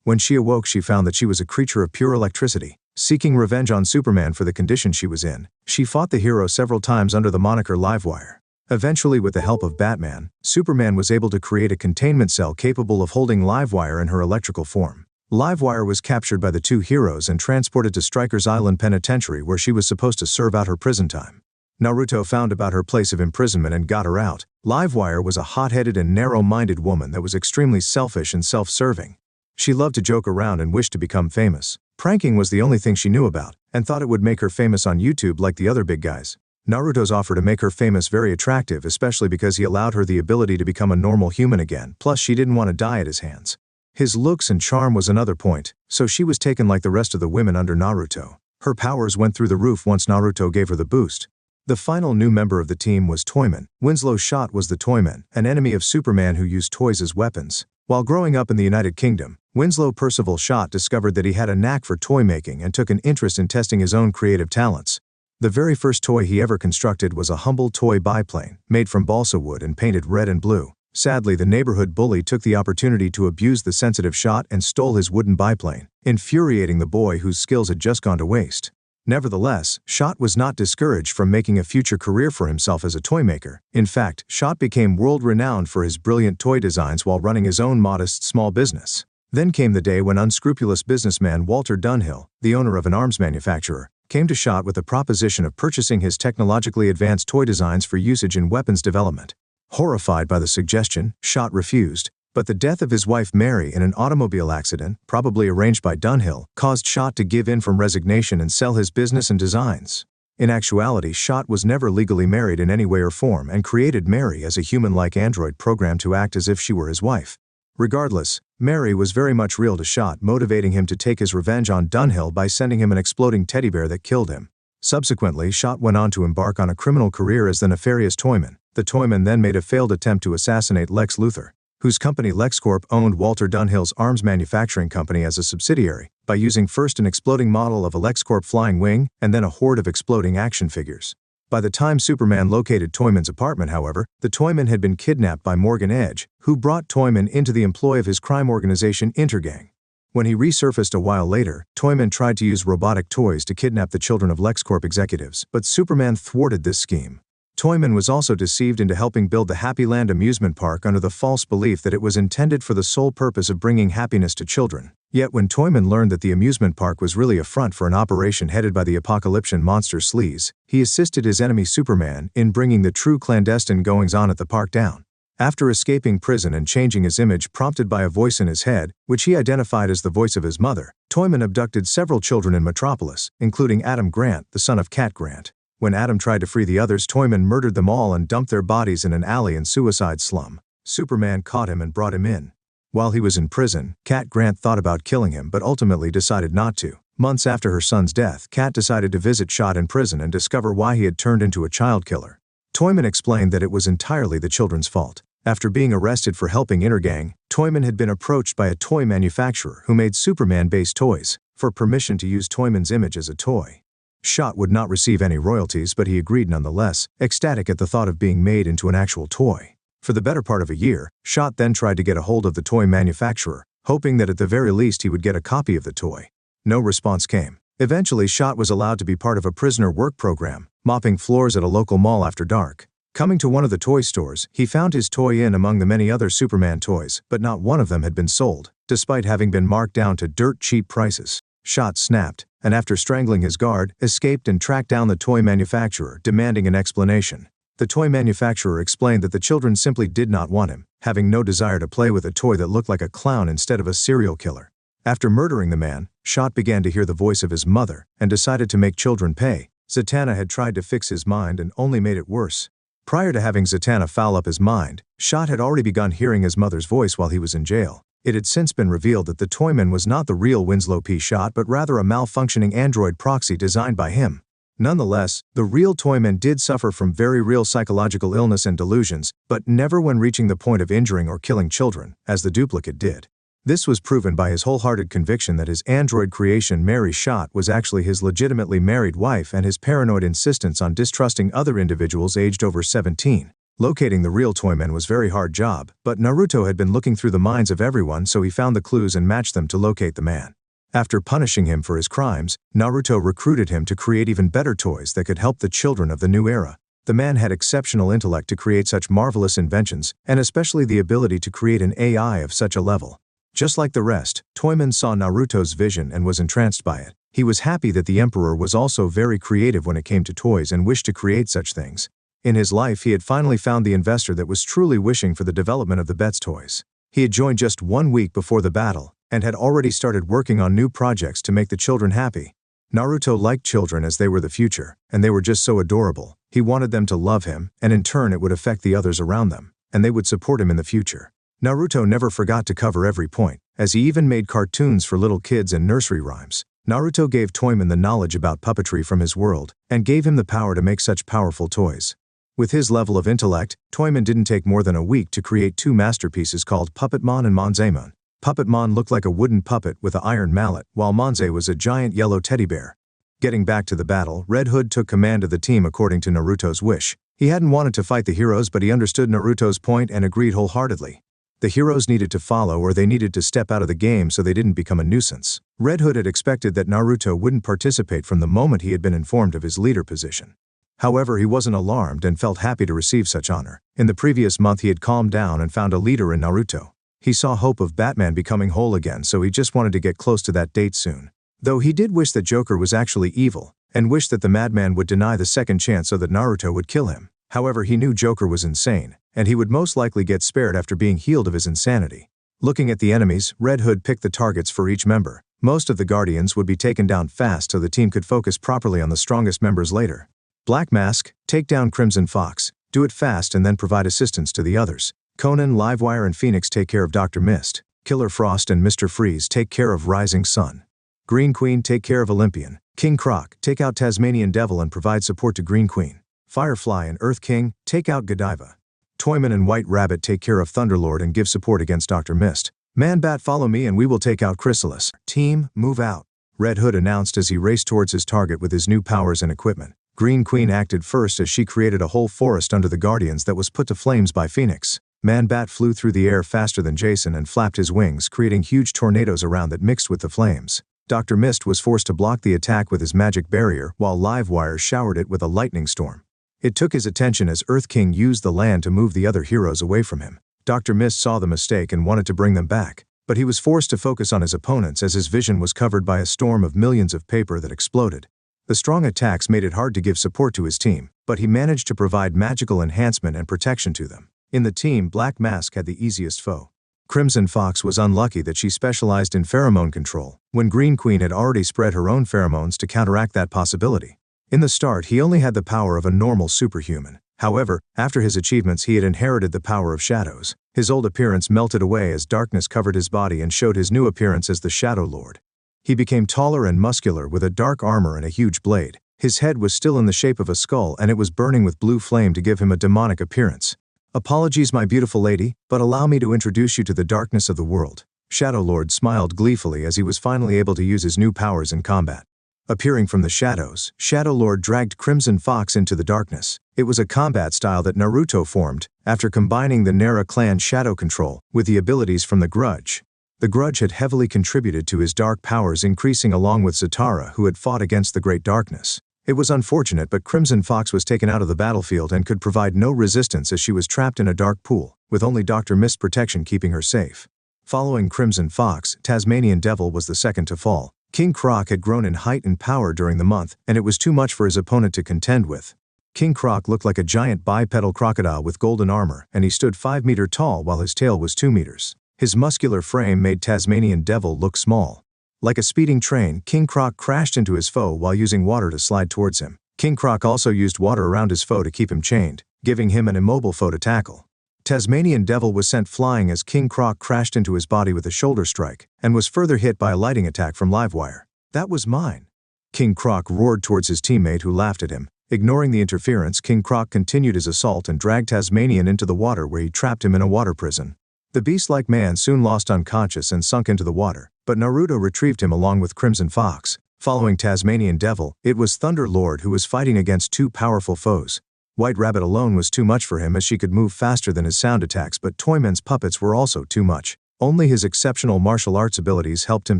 When she awoke, she found that she was a creature of pure electricity. Seeking revenge on Superman for the condition she was in, she fought the hero several times under the moniker Livewire. Eventually, with the help of Batman, Superman was able to create a containment cell capable of holding Livewire in her electrical form. Livewire was captured by the two heroes and transported to Stryker's Island Penitentiary, where she was supposed to serve out her prison time. Naruto found about her place of imprisonment and got her out. Livewire was a hot-headed and narrow-minded woman that was extremely selfish and self-serving. She loved to joke around and wished to become famous. Pranking was the only thing she knew about, and thought it would make her famous on YouTube like the other big guys. Naruto's offer to make her famous very attractive, especially because he allowed her the ability to become a normal human again, plus she didn't want to die at his hands. His looks and charm was another point, so she was taken like the rest of the women under Naruto. Her powers went through the roof once Naruto gave her the boost. The final new member of the team was Toyman. Winslow Schott was the Toyman, an enemy of Superman who used toys as weapons. While growing up in the United Kingdom, Winslow Percival Schott discovered that he had a knack for toy making and took an interest in testing his own creative talents. The very first toy he ever constructed was a humble toy biplane, made from balsa wood and painted red and blue. Sadly, the neighborhood bully took the opportunity to abuse the sensitive Schott and stole his wooden biplane, infuriating the boy whose skills had just gone to waste. Nevertheless, Schott was not discouraged from making a future career for himself as a toy maker. In fact, Schott became world-renowned for his brilliant toy designs while running his own modest small business. Then came the day when unscrupulous businessman Walter Dunhill, the owner of an arms manufacturer, came to Schott with the proposition of purchasing his technologically advanced toy designs for usage in weapons development. Horrified by the suggestion, Schott refused, but the death of his wife Mary in an automobile accident, probably arranged by Dunhill, caused Schott to give in from resignation and sell his business and designs. In actuality, Schott was never legally married in any way or form and created Mary as a human-like android programmed to act as if she were his wife. Regardless, Mary was very much real to Schott, motivating him to take his revenge on Dunhill by sending him an exploding teddy bear that killed him. Subsequently, Schott went on to embark on a criminal career as the nefarious Toyman. The Toyman then made a failed attempt to assassinate Lex Luthor, whose company LexCorp owned Walter Dunhill's arms manufacturing company as a subsidiary, by using first an exploding model of a LexCorp flying wing and then a horde of exploding action figures. By the time Superman located Toyman's apartment, however, the Toyman had been kidnapped by Morgan Edge, who brought Toyman into the employ of his crime organization Intergang. When he resurfaced a while later, Toyman tried to use robotic toys to kidnap the children of LexCorp executives, but Superman thwarted this scheme. Toyman was also deceived into helping build the Happy Land amusement park under the false belief that it was intended for the sole purpose of bringing happiness to children. Yet when Toyman learned that the amusement park was really a front for an operation headed by the apocalyptic monster Sleaze, he assisted his enemy Superman in bringing the true clandestine goings-on at the park down. After escaping prison and changing his image prompted by a voice in his head, which he identified as the voice of his mother, Toyman abducted several children in Metropolis, including Adam Grant, the son of Cat Grant. When Adam tried to free the others, Toyman murdered them all and dumped their bodies in an alley and suicide slum. Superman caught him and brought him in. While he was in prison, Cat Grant thought about killing him but ultimately decided not to. Months after her son's death, Cat decided to visit Shot in prison and discover why he had turned into a child killer. Toyman explained that it was entirely the children's fault. After being arrested for helping Intergang, Toyman had been approached by a toy manufacturer who made Superman-based toys for permission to use Toyman's image as a toy. Shot would not receive any royalties, but he agreed nonetheless, ecstatic at the thought of being made into an actual toy. For the better part of a year, Shot then tried to get a hold of the toy manufacturer, hoping that at the very least he would get a copy of the toy. No response came. Eventually, Shot was allowed to be part of a prisoner work program, mopping floors at a local mall after dark. Coming to one of the toy stores, he found his toy in among the many other Superman toys, but not one of them had been sold, despite having been marked down to dirt-cheap prices. Shot snapped, and after strangling his guard, escaped and tracked down the toy manufacturer, demanding an explanation. The toy manufacturer explained that the children simply did not want him, having no desire to play with a toy that looked like a clown instead of a serial killer. After murdering the man, Shot began to hear the voice of his mother and decided to make children pay. Zatanna had tried to fix his mind and only made it worse. Prior to having Zatanna foul up his mind, Shot had already begun hearing his mother's voice while he was in jail. It had since been revealed that the Toyman was not the real Winslow P. Shot but rather a malfunctioning android proxy designed by him. Nonetheless, the real Toyman did suffer from very real psychological illness and delusions, but never when reaching the point of injuring or killing children, as the duplicate did. This was proven by his wholehearted conviction that his android creation Mary Shot was actually his legitimately married wife and his paranoid insistence on distrusting other individuals aged over 17. Locating the real Toyman was a very hard job, but Naruto had been looking through the minds of everyone, so he found the clues and matched them to locate the man. After punishing him for his crimes, Naruto recruited him to create even better toys that could help the children of the new era. The man had exceptional intellect to create such marvelous inventions, and especially the ability to create an AI of such a level. Just like the rest, Toyman saw Naruto's vision and was entranced by it. He was happy that the Emperor was also very creative when it came to toys and wished to create such things. In his life, he had finally found the investor that was truly wishing for the development of the Betts toys. He had joined just 1 week before the battle, and had already started working on new projects to make the children happy. Naruto liked children as they were the future, and they were just so adorable. He wanted them to love him, and in turn it would affect the others around them, and they would support him in the future. Naruto never forgot to cover every point, as he even made cartoons for little kids and nursery rhymes. Naruto gave Toyman the knowledge about puppetry from his world, and gave him the power to make such powerful toys. With his level of intellect, Toyman didn't take more than a week to create 2 masterpieces called Puppetmon and Monzaemon. Puppetmon looked like a wooden puppet with an iron mallet, while Monze was a giant yellow teddy bear. Getting back to the battle, Red Hood took command of the team according to Naruto's wish. He hadn't wanted to fight the heroes, but he understood Naruto's point and agreed wholeheartedly. The heroes needed to follow or they needed to step out of the game so they didn't become a nuisance. Red Hood had expected that Naruto wouldn't participate from the moment he had been informed of his leader position. However, he wasn't alarmed and felt happy to receive such honor. In the previous month he had calmed down and found a leader in Naruto. He saw hope of Batman becoming whole again, so he just wanted to get close to that date soon. Though he did wish that Joker was actually evil, and wished that the madman would deny the second chance so that Naruto would kill him. However, he knew Joker was insane, and he would most likely get spared after being healed of his insanity. Looking at the enemies, Red Hood picked the targets for each member. Most of the Guardians would be taken down fast so the team could focus properly on the strongest members later. Black Mask, take down Crimson Fox, do it fast and then provide assistance to the others. Conan, Livewire and Phoenix take care of Dr. Mist. Killer Frost and Mr. Freeze take care of Rising Sun. Green Queen take care of Olympian. King Croc, take out Tasmanian Devil and provide support to Green Queen. Firefly and Earth King, take out Godiva. Toyman and White Rabbit take care of Thunderlord and give support against Dr. Mist. Man-Bat, follow me and we will take out Chrysalis. Team, move out. Red Hood announced as he raced towards his target with his new powers and equipment. Green Queen acted first as she created a whole forest under the Guardians that was put to flames by Phoenix. Man-Bat flew through the air faster than Jason and flapped his wings, creating huge tornadoes around that mixed with the flames. Dr. Mist was forced to block the attack with his magic barrier, while Livewire showered it with a lightning storm. It took his attention as Earth King used the land to move the other heroes away from him. Dr. Mist saw the mistake and wanted to bring them back, but he was forced to focus on his opponents as his vision was covered by a storm of millions of paper that exploded. The strong attacks made it hard to give support to his team, but he managed to provide magical enhancement and protection to them. In the team, Black Mask had the easiest foe. Crimson Fox was unlucky that she specialized in pheromone control, when Green Queen had already spread her own pheromones to counteract that possibility. In the start, he only had the power of a normal superhuman. However, after his achievements, he had inherited the power of shadows. His old appearance melted away as darkness covered his body and showed his new appearance as the Shadow Lord. He became taller and muscular with a dark armor and a huge blade. His head was still in the shape of a skull and it was burning with blue flame to give him a demonic appearance. "Apologies, my beautiful lady, but allow me to introduce you to the darkness of the world." Shadow Lord smiled gleefully as he was finally able to use his new powers in combat. Appearing from the shadows, Shadow Lord dragged Crimson Fox into the darkness. It was a combat style that Naruto formed, after combining the Nara clan shadow control with the abilities from the Grudge. The Grudge had heavily contributed to his dark powers increasing along with Zatara, who had fought against the Great Darkness. It was unfortunate, but Crimson Fox was taken out of the battlefield and could provide no resistance as she was trapped in a dark pool, with only Dr. Mist's protection keeping her safe. Following Crimson Fox, Tasmanian Devil was the second to fall. King Croc had grown in height and power during the month, and it was too much for his opponent to contend with. King Croc looked like a giant bipedal crocodile with golden armor, and he stood 5 meters tall while his tail was 2 meters. His muscular frame made Tasmanian Devil look small. Like a speeding train, King Croc crashed into his foe while using water to slide towards him. King Croc also used water around his foe to keep him chained, giving him an immobile foe to tackle. Tasmanian Devil was sent flying as King Croc crashed into his body with a shoulder strike, and was further hit by a lighting attack from Livewire. "That was mine." King Croc roared towards his teammate, who laughed at him. Ignoring the interference, King Croc continued his assault and dragged Tasmanian into the water, where he trapped him in a water prison. The beast-like man soon lost unconscious and sunk into the water, but Naruto retrieved him along with Crimson Fox. Following Tasmanian Devil, it was Thunder Lord who was fighting against two powerful foes. White Rabbit alone was too much for him as she could move faster than his sound attacks, but Toyman's puppets were also too much. Only his exceptional martial arts abilities helped him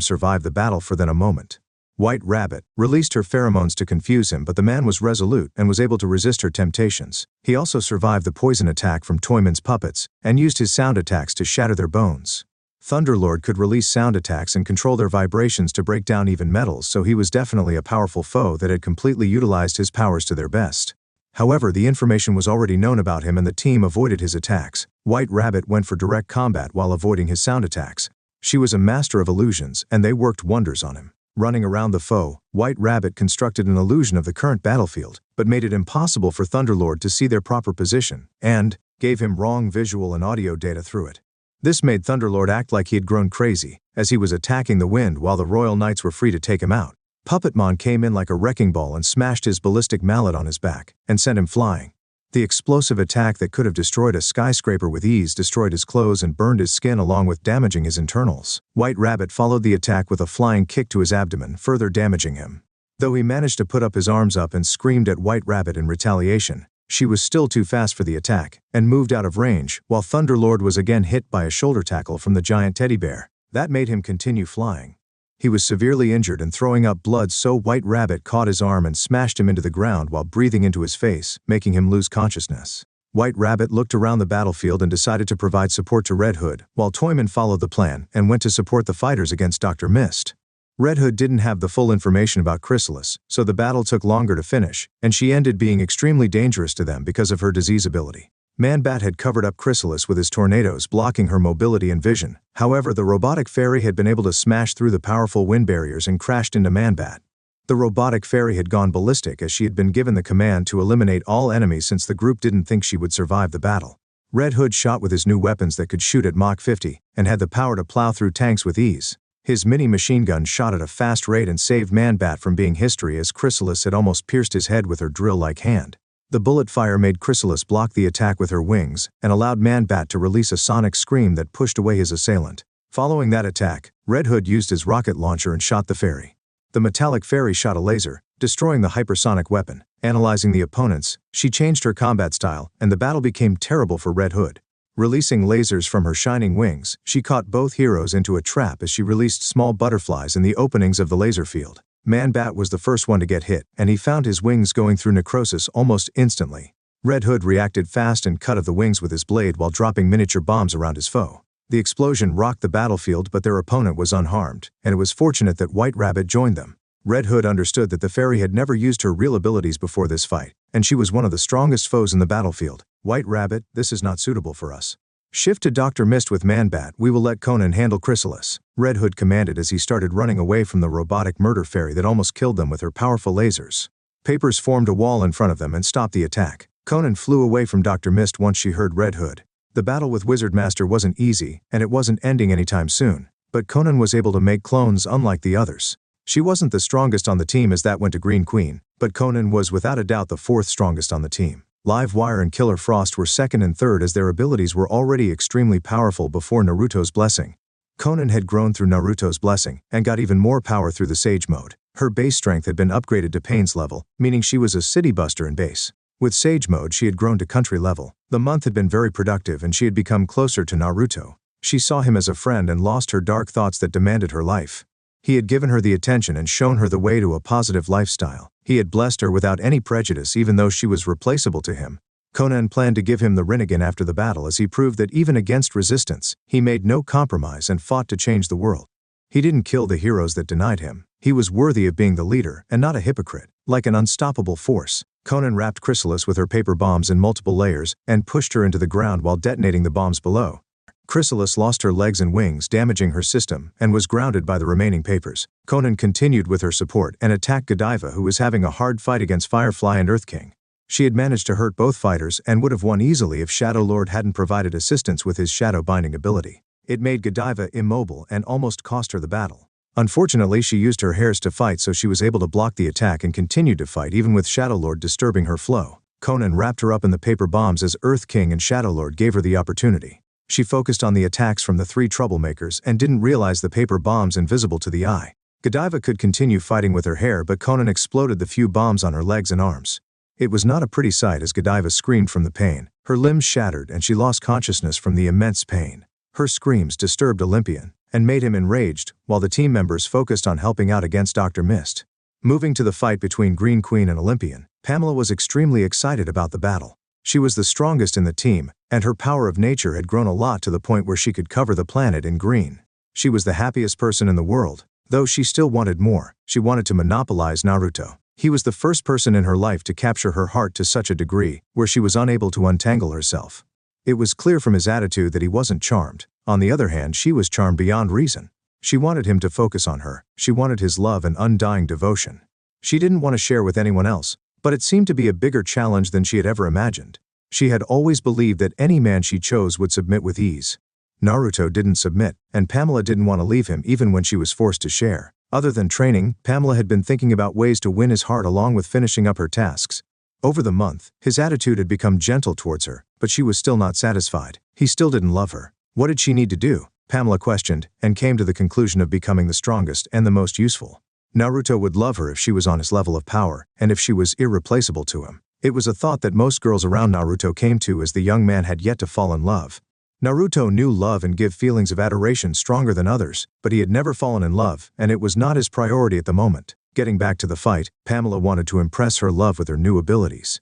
survive the battle for then a moment. White Rabbit released her pheromones to confuse him, but the man was resolute and was able to resist her temptations. He also survived the poison attack from Toyman's puppets and used his sound attacks to shatter their bones. Thunderlord could release sound attacks and control their vibrations to break down even metals, so he was definitely a powerful foe that had completely utilized his powers to their best. However, the information was already known about him and the team avoided his attacks. White Rabbit went for direct combat while avoiding his sound attacks. She was a master of illusions, and they worked wonders on him. Running around the foe, White Rabbit constructed an illusion of the current battlefield, but made it impossible for Thunderlord to see their proper position, and gave him wrong visual and audio data through it. This made Thunderlord act like he had grown crazy, as he was attacking the wind while the Royal Knights were free to take him out. Puppetmon came in like a wrecking ball and smashed his ballistic mallet on his back, and sent him flying. The explosive attack that could have destroyed a skyscraper with ease destroyed his clothes and burned his skin along with damaging his internals. White Rabbit followed the attack with a flying kick to his abdomen, further damaging him. Though he managed to put up his arms up and screamed at White Rabbit in retaliation, she was still too fast for the attack, and moved out of range, while Thunderlord was again hit by a shoulder tackle from the giant teddy bear. That made him continue flying. He was severely injured and throwing up blood, so White Rabbit caught his arm and smashed him into the ground while breathing into his face, making him lose consciousness. White Rabbit looked around the battlefield and decided to provide support to Red Hood, while Toyman followed the plan and went to support the fighters against Dr. Mist. Red Hood didn't have the full information about Chrysalis, so the battle took longer to finish, and she ended being extremely dangerous to them because of her disease ability. Man-Bat had covered up Chrysalis with his tornadoes, blocking her mobility and vision. However, the robotic fairy had been able to smash through the powerful wind barriers and crashed into Man-Bat. The robotic fairy had gone ballistic as she had been given the command to eliminate all enemies since the group didn't think she would survive the battle. Red Hood shot with his new weapons that could shoot at Mach 50, and had the power to plow through tanks with ease. His mini-machine gun shot at a fast rate and saved Man-Bat from being history as Chrysalis had almost pierced his head with her drill-like hand. The bullet fire made Chrysalis block the attack with her wings, and allowed Man-Bat to release a sonic scream that pushed away his assailant. Following that attack, Red Hood used his rocket launcher and shot the fairy. The metallic fairy shot a laser, destroying the hypersonic weapon. Analyzing the opponents, she changed her combat style, and the battle became terrible for Red Hood. Releasing lasers from her shining wings, she caught both heroes into a trap as she released small butterflies in the openings of the laser field. Man-Bat was the first one to get hit, and he found his wings going through necrosis almost instantly. Red Hood reacted fast and cut off the wings with his blade while dropping miniature bombs around his foe. The explosion rocked the battlefield, but their opponent was unharmed, and it was fortunate that White Rabbit joined them. Red Hood understood that the fairy had never used her real abilities before this fight, and she was one of the strongest foes in the battlefield. White Rabbit, this is not suitable for us. Shift to Dr. Mist with Man-Bat. We will let Conan handle Chrysalis, Red Hood commanded as he started running away from the robotic murder fairy that almost killed them with her powerful lasers. Papers formed a wall in front of them and stopped the attack. Conan flew away from Dr. Mist once she heard Red Hood. The battle with Wizard Master wasn't easy, and it wasn't ending anytime soon, but Conan was able to make clones unlike the others. She wasn't the strongest on the team as that went to Green Queen, but Conan was without a doubt the fourth strongest on the team. Livewire and Killer Frost were second and third as their abilities were already extremely powerful before Naruto's blessing. Conan had grown through Naruto's blessing and got even more power through the Sage mode. Her base strength had been upgraded to Pain's level, meaning she was a city buster in base. With Sage mode she had grown to country level. The month had been very productive and she had become closer to Naruto. She saw him as a friend and lost her dark thoughts that demanded her life. He had given her the attention and shown her the way to a positive lifestyle. He had blessed her without any prejudice even though she was replaceable to him. Conan planned to give him the Rinnegan after the battle as he proved that even against resistance, he made no compromise and fought to change the world. He didn't kill the heroes that denied him. He was worthy of being the leader and not a hypocrite. Like an unstoppable force, Conan wrapped Chrysalis with her paper bombs in multiple layers and pushed her into the ground while detonating the bombs below. Chrysalis lost her legs and wings, damaging her system, and was grounded by the remaining papers. Conan continued with her support and attacked Godiva, who was having a hard fight against Firefly and Earth King. She had managed to hurt both fighters and would have won easily if Shadow Lord hadn't provided assistance with his shadow binding ability. It made Godiva immobile and almost cost her the battle. Unfortunately, she used her hairs to fight, so she was able to block the attack and continued to fight even with Shadow Lord disturbing her flow. Conan wrapped her up in the paper bombs as Earth King and Shadow Lord gave her the opportunity. She focused on the attacks from the three troublemakers and didn't realize the paper bombs invisible to the eye. Godiva could continue fighting with her hair, but Conan exploded the few bombs on her legs and arms. It was not a pretty sight as Godiva screamed from the pain. Her limbs shattered and she lost consciousness from the immense pain. Her screams disturbed Olympian and made him enraged, while the team members focused on helping out against Dr. Mist. Moving to the fight between Green Queen and Olympian, Pamela was extremely excited about the battle. She was the strongest in the team, and her power of nature had grown a lot to the point where she could cover the planet in green. She was the happiest person in the world, though she still wanted more. She wanted to monopolize Naruto. He was the first person in her life to capture her heart to such a degree where she was unable to untangle herself. It was clear from his attitude that he wasn't charmed. On the other hand, she was charmed beyond reason. She wanted him to focus on her. She wanted his love and undying devotion. She didn't want to share with anyone else, but it seemed to be a bigger challenge than she had ever imagined. She had always believed that any man she chose would submit with ease. Naruto didn't submit, and Pamela didn't want to leave him even when she was forced to share. Other than training, Pamela had been thinking about ways to win his heart along with finishing up her tasks. Over the month, his attitude had become gentle towards her, but she was still not satisfied. He still didn't love her. What did she need to do? Pamela questioned, and came to the conclusion of becoming the strongest and the most useful. Naruto would love her if she was on his level of power, and if she was irreplaceable to him. It was a thought that most girls around Naruto came to as the young man had yet to fall in love. Naruto knew love and give feelings of adoration stronger than others, but he had never fallen in love, and it was not his priority at the moment. Getting back to the fight, Pamela wanted to impress her love with her new abilities.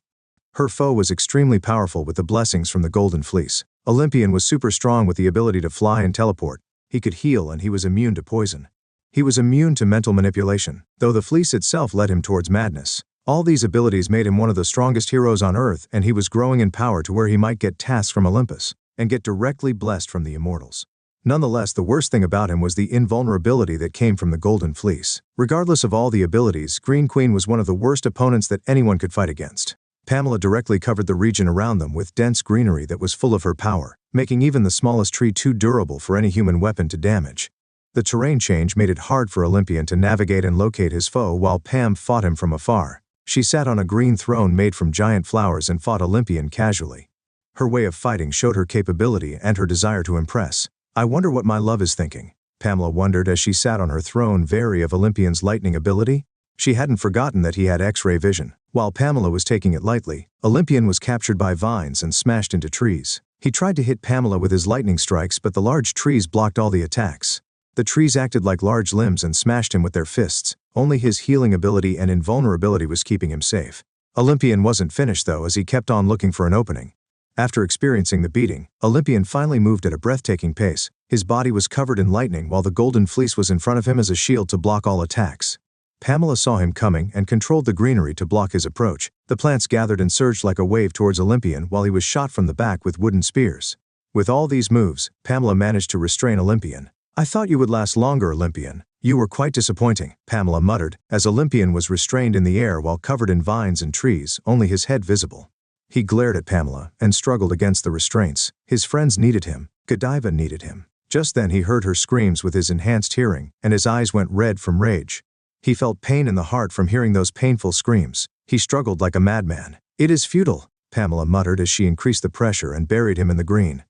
Her foe was extremely powerful with the blessings from the Golden Fleece. Olympian was super strong with the ability to fly and teleport. He could heal and he was immune to poison. He was immune to mental manipulation, though the fleece itself led him towards madness. All these abilities made him one of the strongest heroes on Earth, and he was growing in power to where he might get tasks from Olympus and get directly blessed from the immortals. Nonetheless, the worst thing about him was the invulnerability that came from the Golden Fleece. Regardless of all the abilities, Green Queen was one of the worst opponents that anyone could fight against. Pamela directly covered the region around them with dense greenery that was full of her power, making even the smallest tree too durable for any human weapon to damage. The terrain change made it hard for Olympian to navigate and locate his foe while Pam fought him from afar. She sat on a green throne made from giant flowers and fought Olympian casually. Her way of fighting showed her capability and her desire to impress. I wonder what my love is thinking, Pamela wondered as she sat on her throne, wary of Olympian's lightning ability. She hadn't forgotten that he had X-ray vision. While Pamela was taking it lightly, Olympian was captured by vines and smashed into trees. He tried to hit Pamela with his lightning strikes, but the large trees blocked all the attacks. The trees acted like large limbs and smashed him with their fists. Only his healing ability and invulnerability was keeping him safe. Olympian wasn't finished though, as he kept on looking for an opening. After experiencing the beating, Olympian finally moved at a breathtaking pace. His body was covered in lightning while the golden fleece was in front of him as a shield to block all attacks. Pamela saw him coming and controlled the greenery to block his approach. The plants gathered and surged like a wave towards Olympian while he was shot from the back with wooden spears. With all these moves, Pamela managed to restrain Olympian. "I thought you would last longer, Olympian. You were quite disappointing," Pamela muttered, as Olympian was restrained in the air while covered in vines and trees, only his head visible. He glared at Pamela and struggled against the restraints. His friends needed him. Godiva needed him. Just then he heard her screams with his enhanced hearing, and his eyes went red from rage. He felt pain in the heart from hearing those painful screams. He struggled like a madman. "It is futile," Pamela muttered as she increased the pressure and buried him in the green.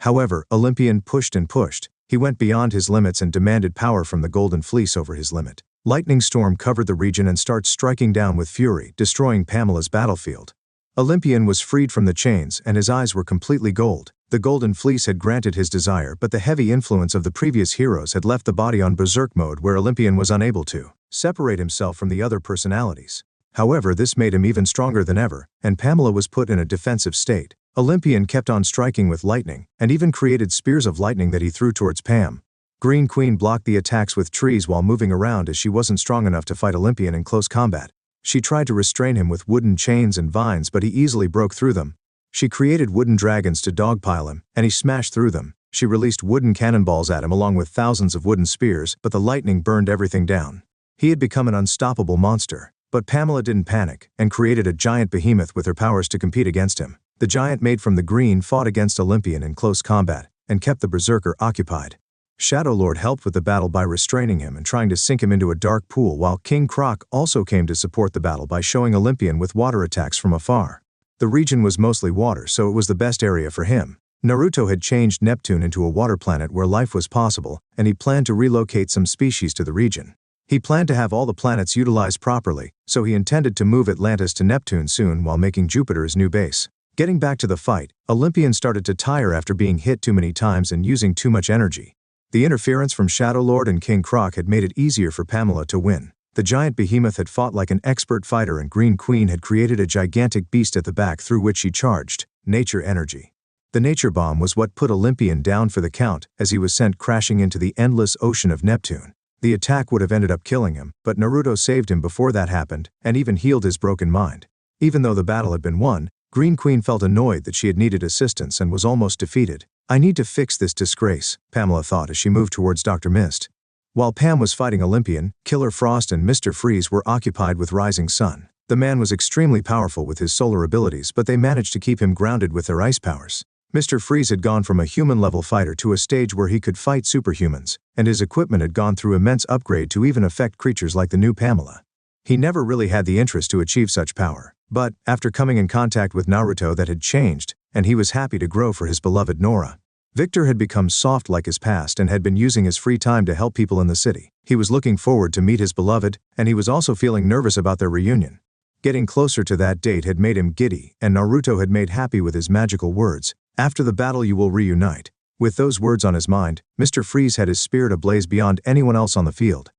However, Olympian pushed and pushed. He went beyond his limits and demanded power from the golden fleece over his limit. Lightning storm covered the region and started striking down with fury, destroying Pamela's battlefield. Olympian was freed from the chains and his eyes were completely gold. The golden fleece had granted his desire, but the heavy influence of the previous heroes had left the body on berserk mode where Olympian was unable to separate himself from the other personalities. However, this made him even stronger than ever, and Pamela was put in a defensive state. Olympian kept on striking with lightning, and even created spears of lightning that he threw towards Pam. Green Queen blocked the attacks with trees while moving around as she wasn't strong enough to fight Olympian in close combat. She tried to restrain him with wooden chains and vines, but he easily broke through them. She created wooden dragons to dogpile him, and he smashed through them. She released wooden cannonballs at him along with thousands of wooden spears, but the lightning burned everything down. He had become an unstoppable monster. But Pamela didn't panic, and created a giant behemoth with her powers to compete against him. The giant made from the green fought against Olympian in close combat, and kept the berserker occupied. Shadow Lord helped with the battle by restraining him and trying to sink him into a dark pool, while King Croc also came to support the battle by showing Olympian with water attacks from afar. The region was mostly water, so it was the best area for him. Naruto had changed Neptune into a water planet where life was possible, and he planned to relocate some species to the region. He planned to have all the planets utilized properly, so he intended to move Atlantis to Neptune soon while making Jupiter his new base. Getting back to the fight, Olympian started to tire after being hit too many times and using too much energy. The interference from Shadow Lord and King Croc had made it easier for Pamela to win. The giant behemoth had fought like an expert fighter, and Green Queen had created a gigantic beast at the back through which she charged nature energy. The nature bomb was what put Olympian down for the count as he was sent crashing into the endless ocean of Neptune. The attack would have ended up killing him, but Naruto saved him before that happened and even healed his broken mind. Even though the battle had been won, Green Queen felt annoyed that she had needed assistance and was almost defeated. "I need to fix this disgrace," Pamela thought as she moved towards Dr. Mist. While Pam was fighting Olympian, Killer Frost and Mr. Freeze were occupied with Rising Sun. The man was extremely powerful with his solar abilities, but they managed to keep him grounded with their ice powers. Mr. Freeze had gone from a human-level fighter to a stage where he could fight superhumans, and his equipment had gone through immense upgrade to even affect creatures like the new Pamela. He never really had the interest to achieve such power, but, after coming in contact with Naruto, that had changed, and he was happy to grow for his beloved Nora. Victor had become soft like his past and had been using his free time to help people in the city. He was looking forward to meet his beloved, and he was also feeling nervous about their reunion. Getting closer to that date had made him giddy, and Naruto had made happy with his magical words. "After the battle you will reunite." With those words on his mind, Mr. Freeze had his spirit ablaze beyond anyone else on the field.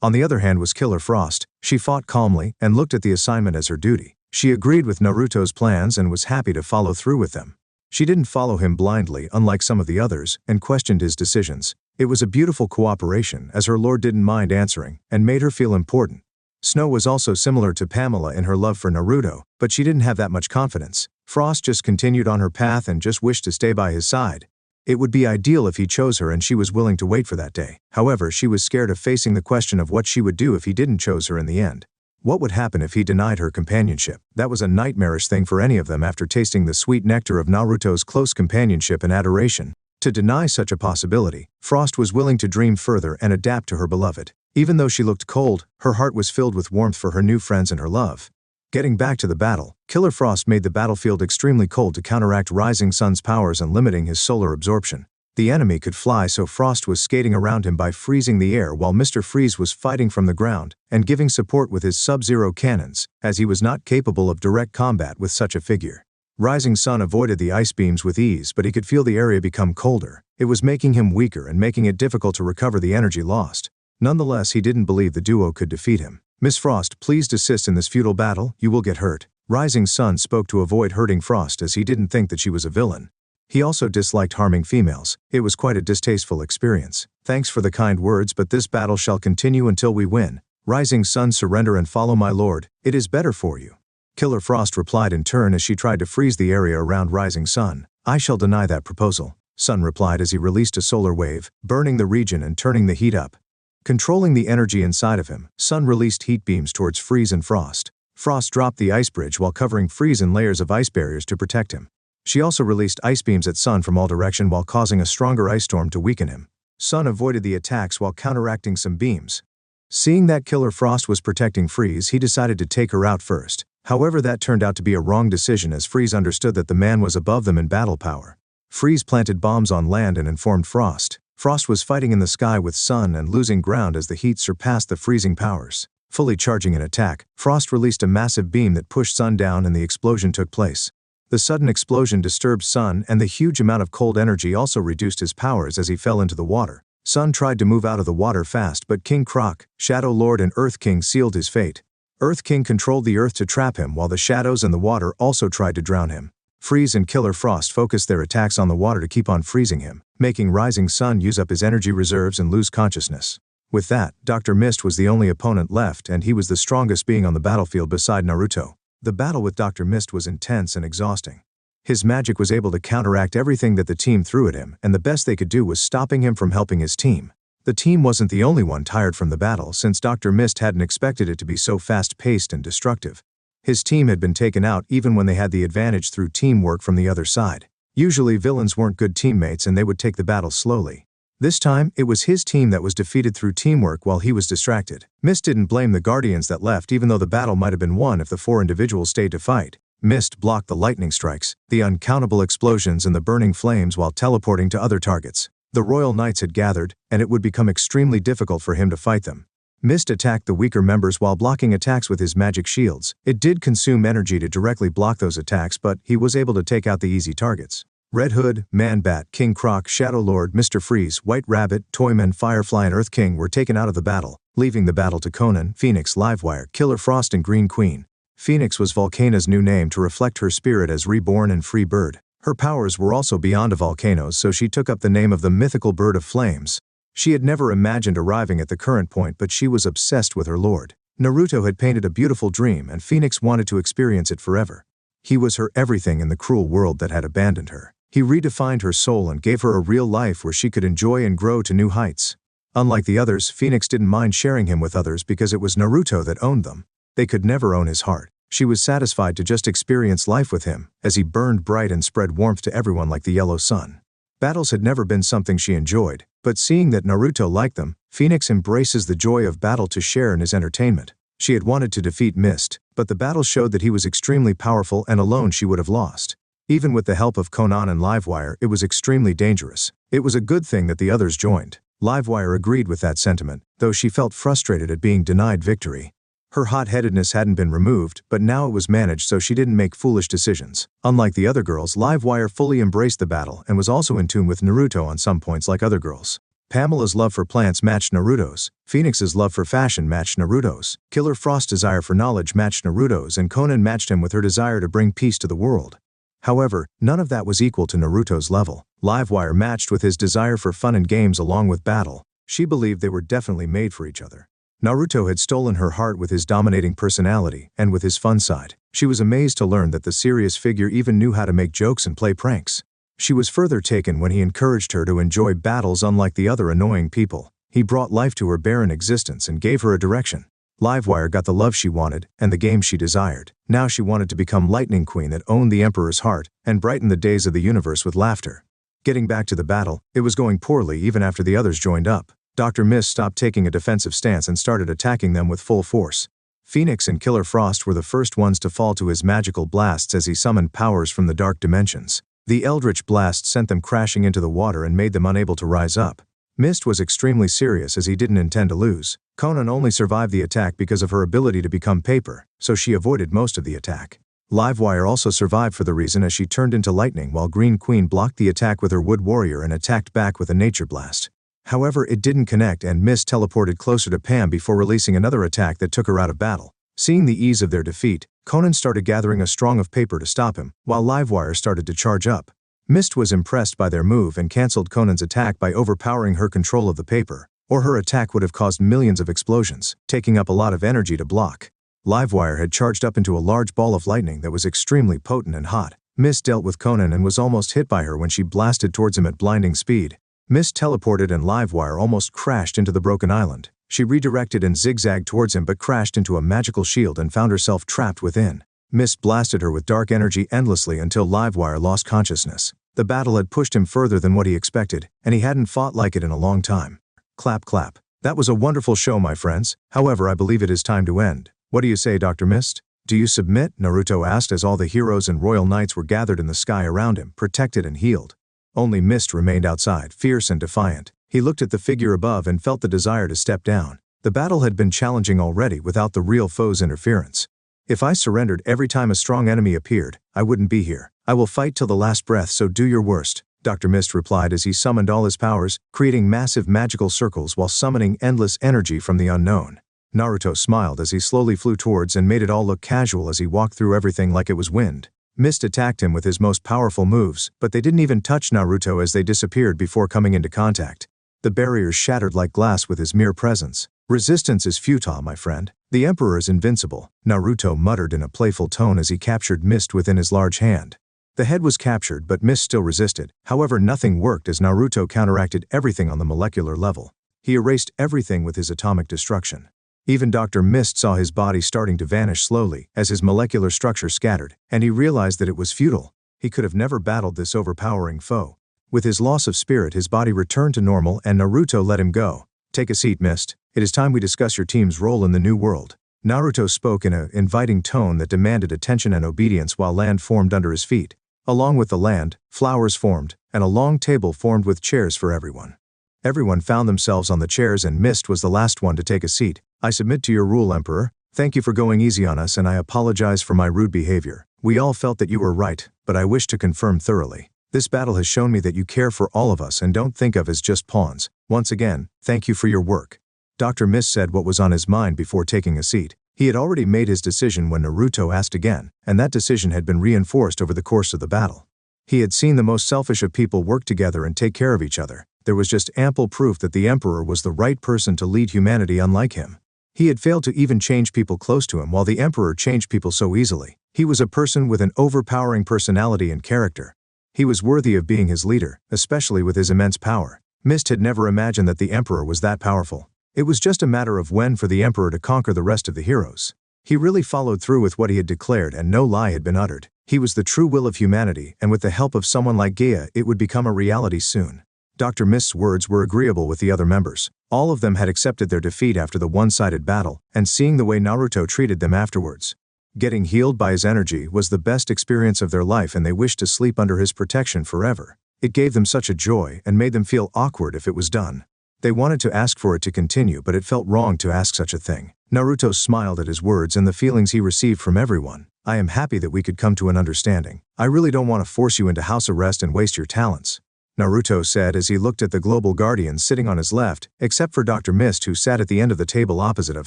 On the other hand was Killer Frost. She fought calmly and looked at the assignment as her duty. She agreed with Naruto's plans and was happy to follow through with them. She didn't follow him blindly, unlike some of the others, and questioned his decisions. It was a beautiful cooperation, as her lord didn't mind answering, and made her feel important. Snow was also similar to Pamela in her love for Naruto, but she didn't have that much confidence. Frost just continued on her path and just wished to stay by his side. It would be ideal if he chose her, and she was willing to wait for that day. However, she was scared of facing the question of what she would do if he didn't choose her in the end. What would happen if he denied her companionship? That was a nightmarish thing for any of them after tasting the sweet nectar of Naruto's close companionship and adoration. To deny such a possibility, Frost was willing to dream further and adapt to her beloved. Even though she looked cold, her heart was filled with warmth for her new friends and her love. Getting back to the battle, Killer Frost made the battlefield extremely cold to counteract Rising Sun's powers and limiting his solar absorption. The enemy could fly, so Frost was skating around him by freezing the air while Mr. Freeze was fighting from the ground and giving support with his Sub-Zero cannons, as he was not capable of direct combat with such a figure. Rising Sun avoided the ice beams with ease, but he could feel the area become colder. It was making him weaker and making it difficult to recover the energy lost. Nonetheless, he didn't believe the duo could defeat him. "Miss Frost, please desist in this futile battle, you will get hurt." Rising Sun spoke to avoid hurting Frost as he didn't think that she was a villain. He also disliked harming females. It was quite a distasteful experience. "Thanks for the kind words, but this battle shall continue until we win. Rising Sun, surrender and follow my lord. It is better for you." Killer Frost replied in turn as she tried to freeze the area around Rising Sun. "I shall deny that proposal," Sun replied as he released a solar wave, burning the region and turning the heat up. Controlling the energy inside of him, Sun released heat beams towards Freeze and Frost. Frost dropped the ice bridge while covering Freeze in layers of ice barriers to protect him. She also released ice beams at Sun from all directions while causing a stronger ice storm to weaken him. Sun avoided the attacks while counteracting some beams. Seeing that Killer Frost was protecting Freeze, he decided to take her out first. However, that turned out to be a wrong decision as Freeze understood that the man was above them in battle power. Freeze planted bombs on land and informed Frost. Frost was fighting in the sky with Sun and losing ground as the heat surpassed the freezing powers. Fully charging an attack, Frost released a massive beam that pushed Sun down and the explosion took place. The sudden explosion disturbed Sun, and the huge amount of cold energy also reduced his powers as he fell into the water. Sun tried to move out of the water fast, but King Croc, Shadow Lord and Earth King sealed his fate. Earth King controlled the earth to trap him while the shadows and the water also tried to drown him. Freeze and Killer Frost focused their attacks on the water to keep on freezing him, making Rising Sun use up his energy reserves and lose consciousness. With that, Dr. Mist was the only opponent left, and he was the strongest being on the battlefield beside Naruto. The battle with Dr. Mist was intense and exhausting. His magic was able to counteract everything that the team threw at him, and the best they could do was stopping him from helping his team. The team wasn't the only one tired from the battle, since Dr. Mist hadn't expected it to be so fast-paced and destructive. His team had been taken out even when they had the advantage through teamwork from the other side. Usually villains weren't good teammates and they would take the battle slowly. This time, it was his team that was defeated through teamwork while he was distracted. Mist didn't blame the Guardians that left, even though the battle might have been won if the 4 individuals stayed to fight. Mist blocked the lightning strikes, the uncountable explosions and the burning flames while teleporting to other targets. The Royal Knights had gathered, and it would become extremely difficult for him to fight them. Mist attacked the weaker members while blocking attacks with his magic shields. It did consume energy to directly block those attacks, but he was able to take out the easy targets. Red Hood, Man-Bat, King Croc, Shadow Lord, Mr. Freeze, White Rabbit, Toyman, Firefly and Earth King were taken out of the battle, leaving the battle to Conan, Phoenix, Livewire, Killer Frost and Green Queen. Phoenix was Volcana's new name to reflect her spirit as reborn and free bird. Her powers were also beyond a volcano's, so she took up the name of the mythical bird of flames. She had never imagined arriving at the current point, but she was obsessed with her lord. Naruto had painted a beautiful dream and Phoenix wanted to experience it forever. He was her everything in the cruel world that had abandoned her. He redefined her soul and gave her a real life where she could enjoy and grow to new heights. Unlike the others, Phoenix didn't mind sharing him with others because it was Naruto that owned them. They could never own his heart. She was satisfied to just experience life with him, as he burned bright and spread warmth to everyone like the yellow sun. Battles had never been something she enjoyed, but seeing that Naruto liked them, Phoenix embraces the joy of battle to share in his entertainment. She had wanted to defeat Mist, but the battle showed that he was extremely powerful and alone she would have lost. Even with the help of Conan and Livewire, it was extremely dangerous. It was a good thing that the others joined. Livewire agreed with that sentiment, though she felt frustrated at being denied victory. Her hot-headedness hadn't been removed, but now it was managed so she didn't make foolish decisions. Unlike the other girls, Livewire fully embraced the battle and was also in tune with Naruto on some points like other girls. Pamela's love for plants matched Naruto's, Phoenix's love for fashion matched Naruto's, Killer Frost's desire for knowledge matched Naruto's, and Conan matched him with her desire to bring peace to the world. However, none of that was equal to Naruto's level. Livewire matched with his desire for fun and games along with battle. She believed they were definitely made for each other. Naruto had stolen her heart with his dominating personality and with his fun side. She was amazed to learn that the serious figure even knew how to make jokes and play pranks. She was further taken when he encouraged her to enjoy battles unlike the other annoying people. He brought life to her barren existence and gave her a direction. Livewire got the love she wanted and the game she desired. Now she wanted to become Lightning Queen that owned the Emperor's heart and brighten the days of the universe with laughter. Getting back to the battle, it was going poorly even after the others joined up. Dr. Mist stopped taking a defensive stance and started attacking them with full force. Phoenix and Killer Frost were the first ones to fall to his magical blasts as he summoned powers from the dark dimensions. The Eldritch Blast sent them crashing into the water and made them unable to rise up. Mist was extremely serious as he didn't intend to lose. Conan only survived the attack because of her ability to become paper, so she avoided most of the attack. Livewire also survived for the reason as she turned into lightning while Green Queen blocked the attack with her Wood Warrior and attacked back with a Nature Blast. However, it didn't connect and Mist teleported closer to Pam before releasing another attack that took her out of battle. Seeing the ease of their defeat, Conan started gathering a strong of paper to stop him, while Livewire started to charge up. Mist was impressed by their move and cancelled Conan's attack by overpowering her control of the paper, or her attack would have caused millions of explosions, taking up a lot of energy to block. Livewire had charged up into a large ball of lightning that was extremely potent and hot. Mist dealt with Conan and was almost hit by her when she blasted towards him at blinding speed. Mist teleported and Livewire almost crashed into the broken island. She redirected and zigzagged towards him but crashed into a magical shield and found herself trapped within. Mist blasted her with dark energy endlessly until Livewire lost consciousness. The battle had pushed him further than what he expected, and he hadn't fought like it in a long time. Clap clap. That was a wonderful show, my friends. However, I believe it is time to end. What do you say, Dr. Mist? Do you submit? Naruto asked as all the heroes and royal knights were gathered in the sky around him, protected and healed. Only Mist remained outside, fierce and defiant. He looked at the figure above and felt the desire to step down. The battle had been challenging already without the real foe's interference. If I surrendered every time a strong enemy appeared, I wouldn't be here. I will fight till the last breath, so do your worst, Dr. Mist replied as he summoned all his powers, creating massive magical circles while summoning endless energy from the unknown. Naruto smiled as he slowly flew towards and made it all look casual as he walked through everything like it was wind. Mist attacked him with his most powerful moves, but they didn't even touch Naruto as they disappeared before coming into contact. The barriers shattered like glass with his mere presence. Resistance is futile, my friend. The Emperor is invincible, Naruto muttered in a playful tone as he captured Mist within his large hand. The head was captured, but Mist still resisted. However, nothing worked as Naruto counteracted everything on the molecular level. He erased everything with his atomic destruction. Even Dr. Mist saw his body starting to vanish slowly as his molecular structure scattered, and he realized that it was futile. He could have never battled this overpowering foe. With his loss of spirit, his body returned to normal and Naruto let him go. Take a seat, Mist. It is time we discuss your team's role in the new world. Naruto spoke in an inviting tone that demanded attention and obedience while land formed under his feet. Along with the land, flowers formed, and a long table formed with chairs for everyone. Everyone found themselves on the chairs and Mist was the last one to take a seat. I submit to your rule, Emperor. Thank you for going easy on us and I apologize for my rude behavior. We all felt that you were right, but I wish to confirm thoroughly. This battle has shown me that you care for all of us and don't think of us as just pawns. Once again, thank you for your work. Dr. Mist said what was on his mind before taking a seat. He had already made his decision when Naruto asked again, and that decision had been reinforced over the course of the battle. He had seen the most selfish of people work together and take care of each other. There was just ample proof that the Emperor was the right person to lead humanity unlike him. He had failed to even change people close to him while the Emperor changed people so easily. He was a person with an overpowering personality and character. He was worthy of being his leader, especially with his immense power. Mist had never imagined that the Emperor was that powerful. It was just a matter of when for the Emperor to conquer the rest of the heroes. He really followed through with what he had declared and no lie had been uttered. He was the true will of humanity and with the help of someone like Gaia it would become a reality soon. Dr. Mist's words were agreeable with the other members. All of them had accepted their defeat after the one-sided battle and seeing the way Naruto treated them afterwards. Getting healed by his energy was the best experience of their life and they wished to sleep under his protection forever. It gave them such a joy and made them feel awkward if it was done. They wanted to ask for it to continue but it felt wrong to ask such a thing. Naruto smiled at his words and the feelings he received from everyone. I am happy that we could come to an understanding. I really don't want to force you into house arrest and waste your talents, Naruto said as he looked at the global guardians sitting on his left, except for Dr. Mist who sat at the end of the table opposite of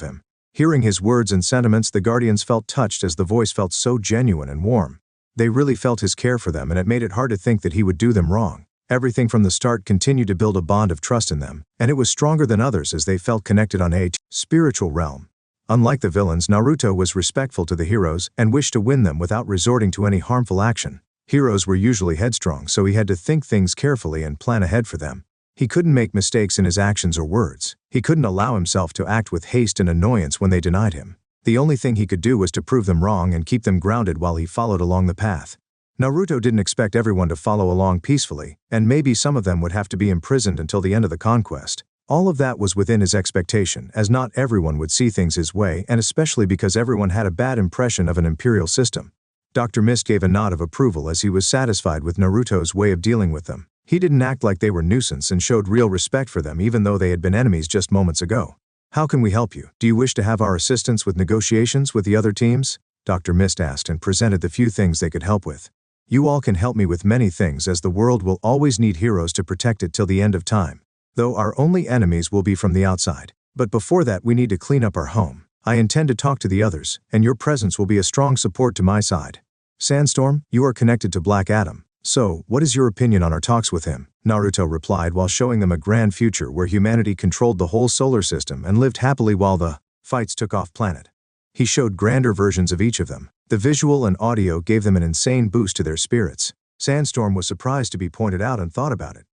him. Hearing his words and sentiments, the guardians felt touched as the voice felt so genuine and warm. They really felt his care for them and it made it hard to think that he would do them wrong. Everything from the start continued to build a bond of trust in them, and it was stronger than others as they felt connected on a spiritual realm. Unlike the villains, Naruto was respectful to the heroes and wished to win them without resorting to any harmful action. Heroes were usually headstrong, so he had to think things carefully and plan ahead for them. He couldn't make mistakes in his actions or words. He couldn't allow himself to act with haste and annoyance when they denied him. The only thing he could do was to prove them wrong and keep them grounded while he followed along the path. Naruto didn't expect everyone to follow along peacefully, and maybe some of them would have to be imprisoned until the end of the conquest. All of that was within his expectation, as not everyone would see things his way and especially because everyone had a bad impression of an imperial system. Dr. Mist gave a nod of approval as he was satisfied with Naruto's way of dealing with them. He didn't act like they were nuisance and showed real respect for them even though they had been enemies just moments ago. How can we help you? Do you wish to have our assistance with negotiations with the other teams? Dr. Mist asked and presented the few things they could help with. You all can help me with many things as the world will always need heroes to protect it till the end of time. though our only enemies will be from the outside. But before that we need to clean up our home. I intend to talk to the others, and your presence will be a strong support to my side. Sandstorm, you are connected to Black Adam. So, what is your opinion on our talks with him? Naruto replied while showing them a grand future where humanity controlled the whole solar system and lived happily while the fights took off planet. He showed grander versions of each of them. The visual and audio gave them an insane boost to their spirits. Sandstorm was surprised to be pointed out and thought about it.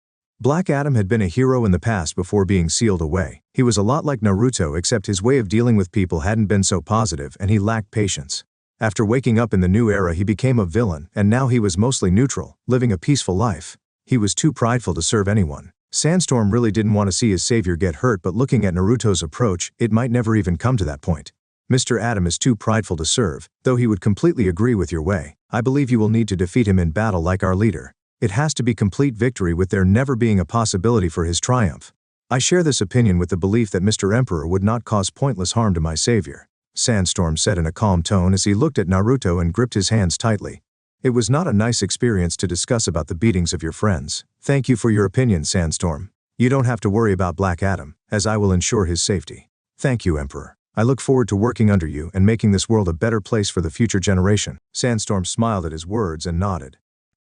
Black Adam had been a hero in the past before being sealed away. He was a lot like Naruto, except his way of dealing with people hadn't been so positive and he lacked patience. After waking up in the new era he became a villain, and now he was mostly neutral, living a peaceful life. He was too prideful to serve anyone. Sandstorm really didn't want to see his savior get hurt, but looking at Naruto's approach, it might never even come to that point. Mr. Adam is too prideful to serve, though he would completely agree with your way. I believe you will need to defeat him in battle like our leader. It has to be complete victory with there never being a possibility for his triumph. I share this opinion with the belief that Mr. Emperor would not cause pointless harm to my savior. Sandstorm said in a calm tone as he looked at Naruto and gripped his hands tightly. It was not a nice experience to discuss about the beatings of your friends. Thank you for your opinion, Sandstorm. You don't have to worry about Black Adam, as I will ensure his safety. Thank you, Emperor. I look forward to working under you and making this world a better place for the future generation. Sandstorm smiled at his words and nodded.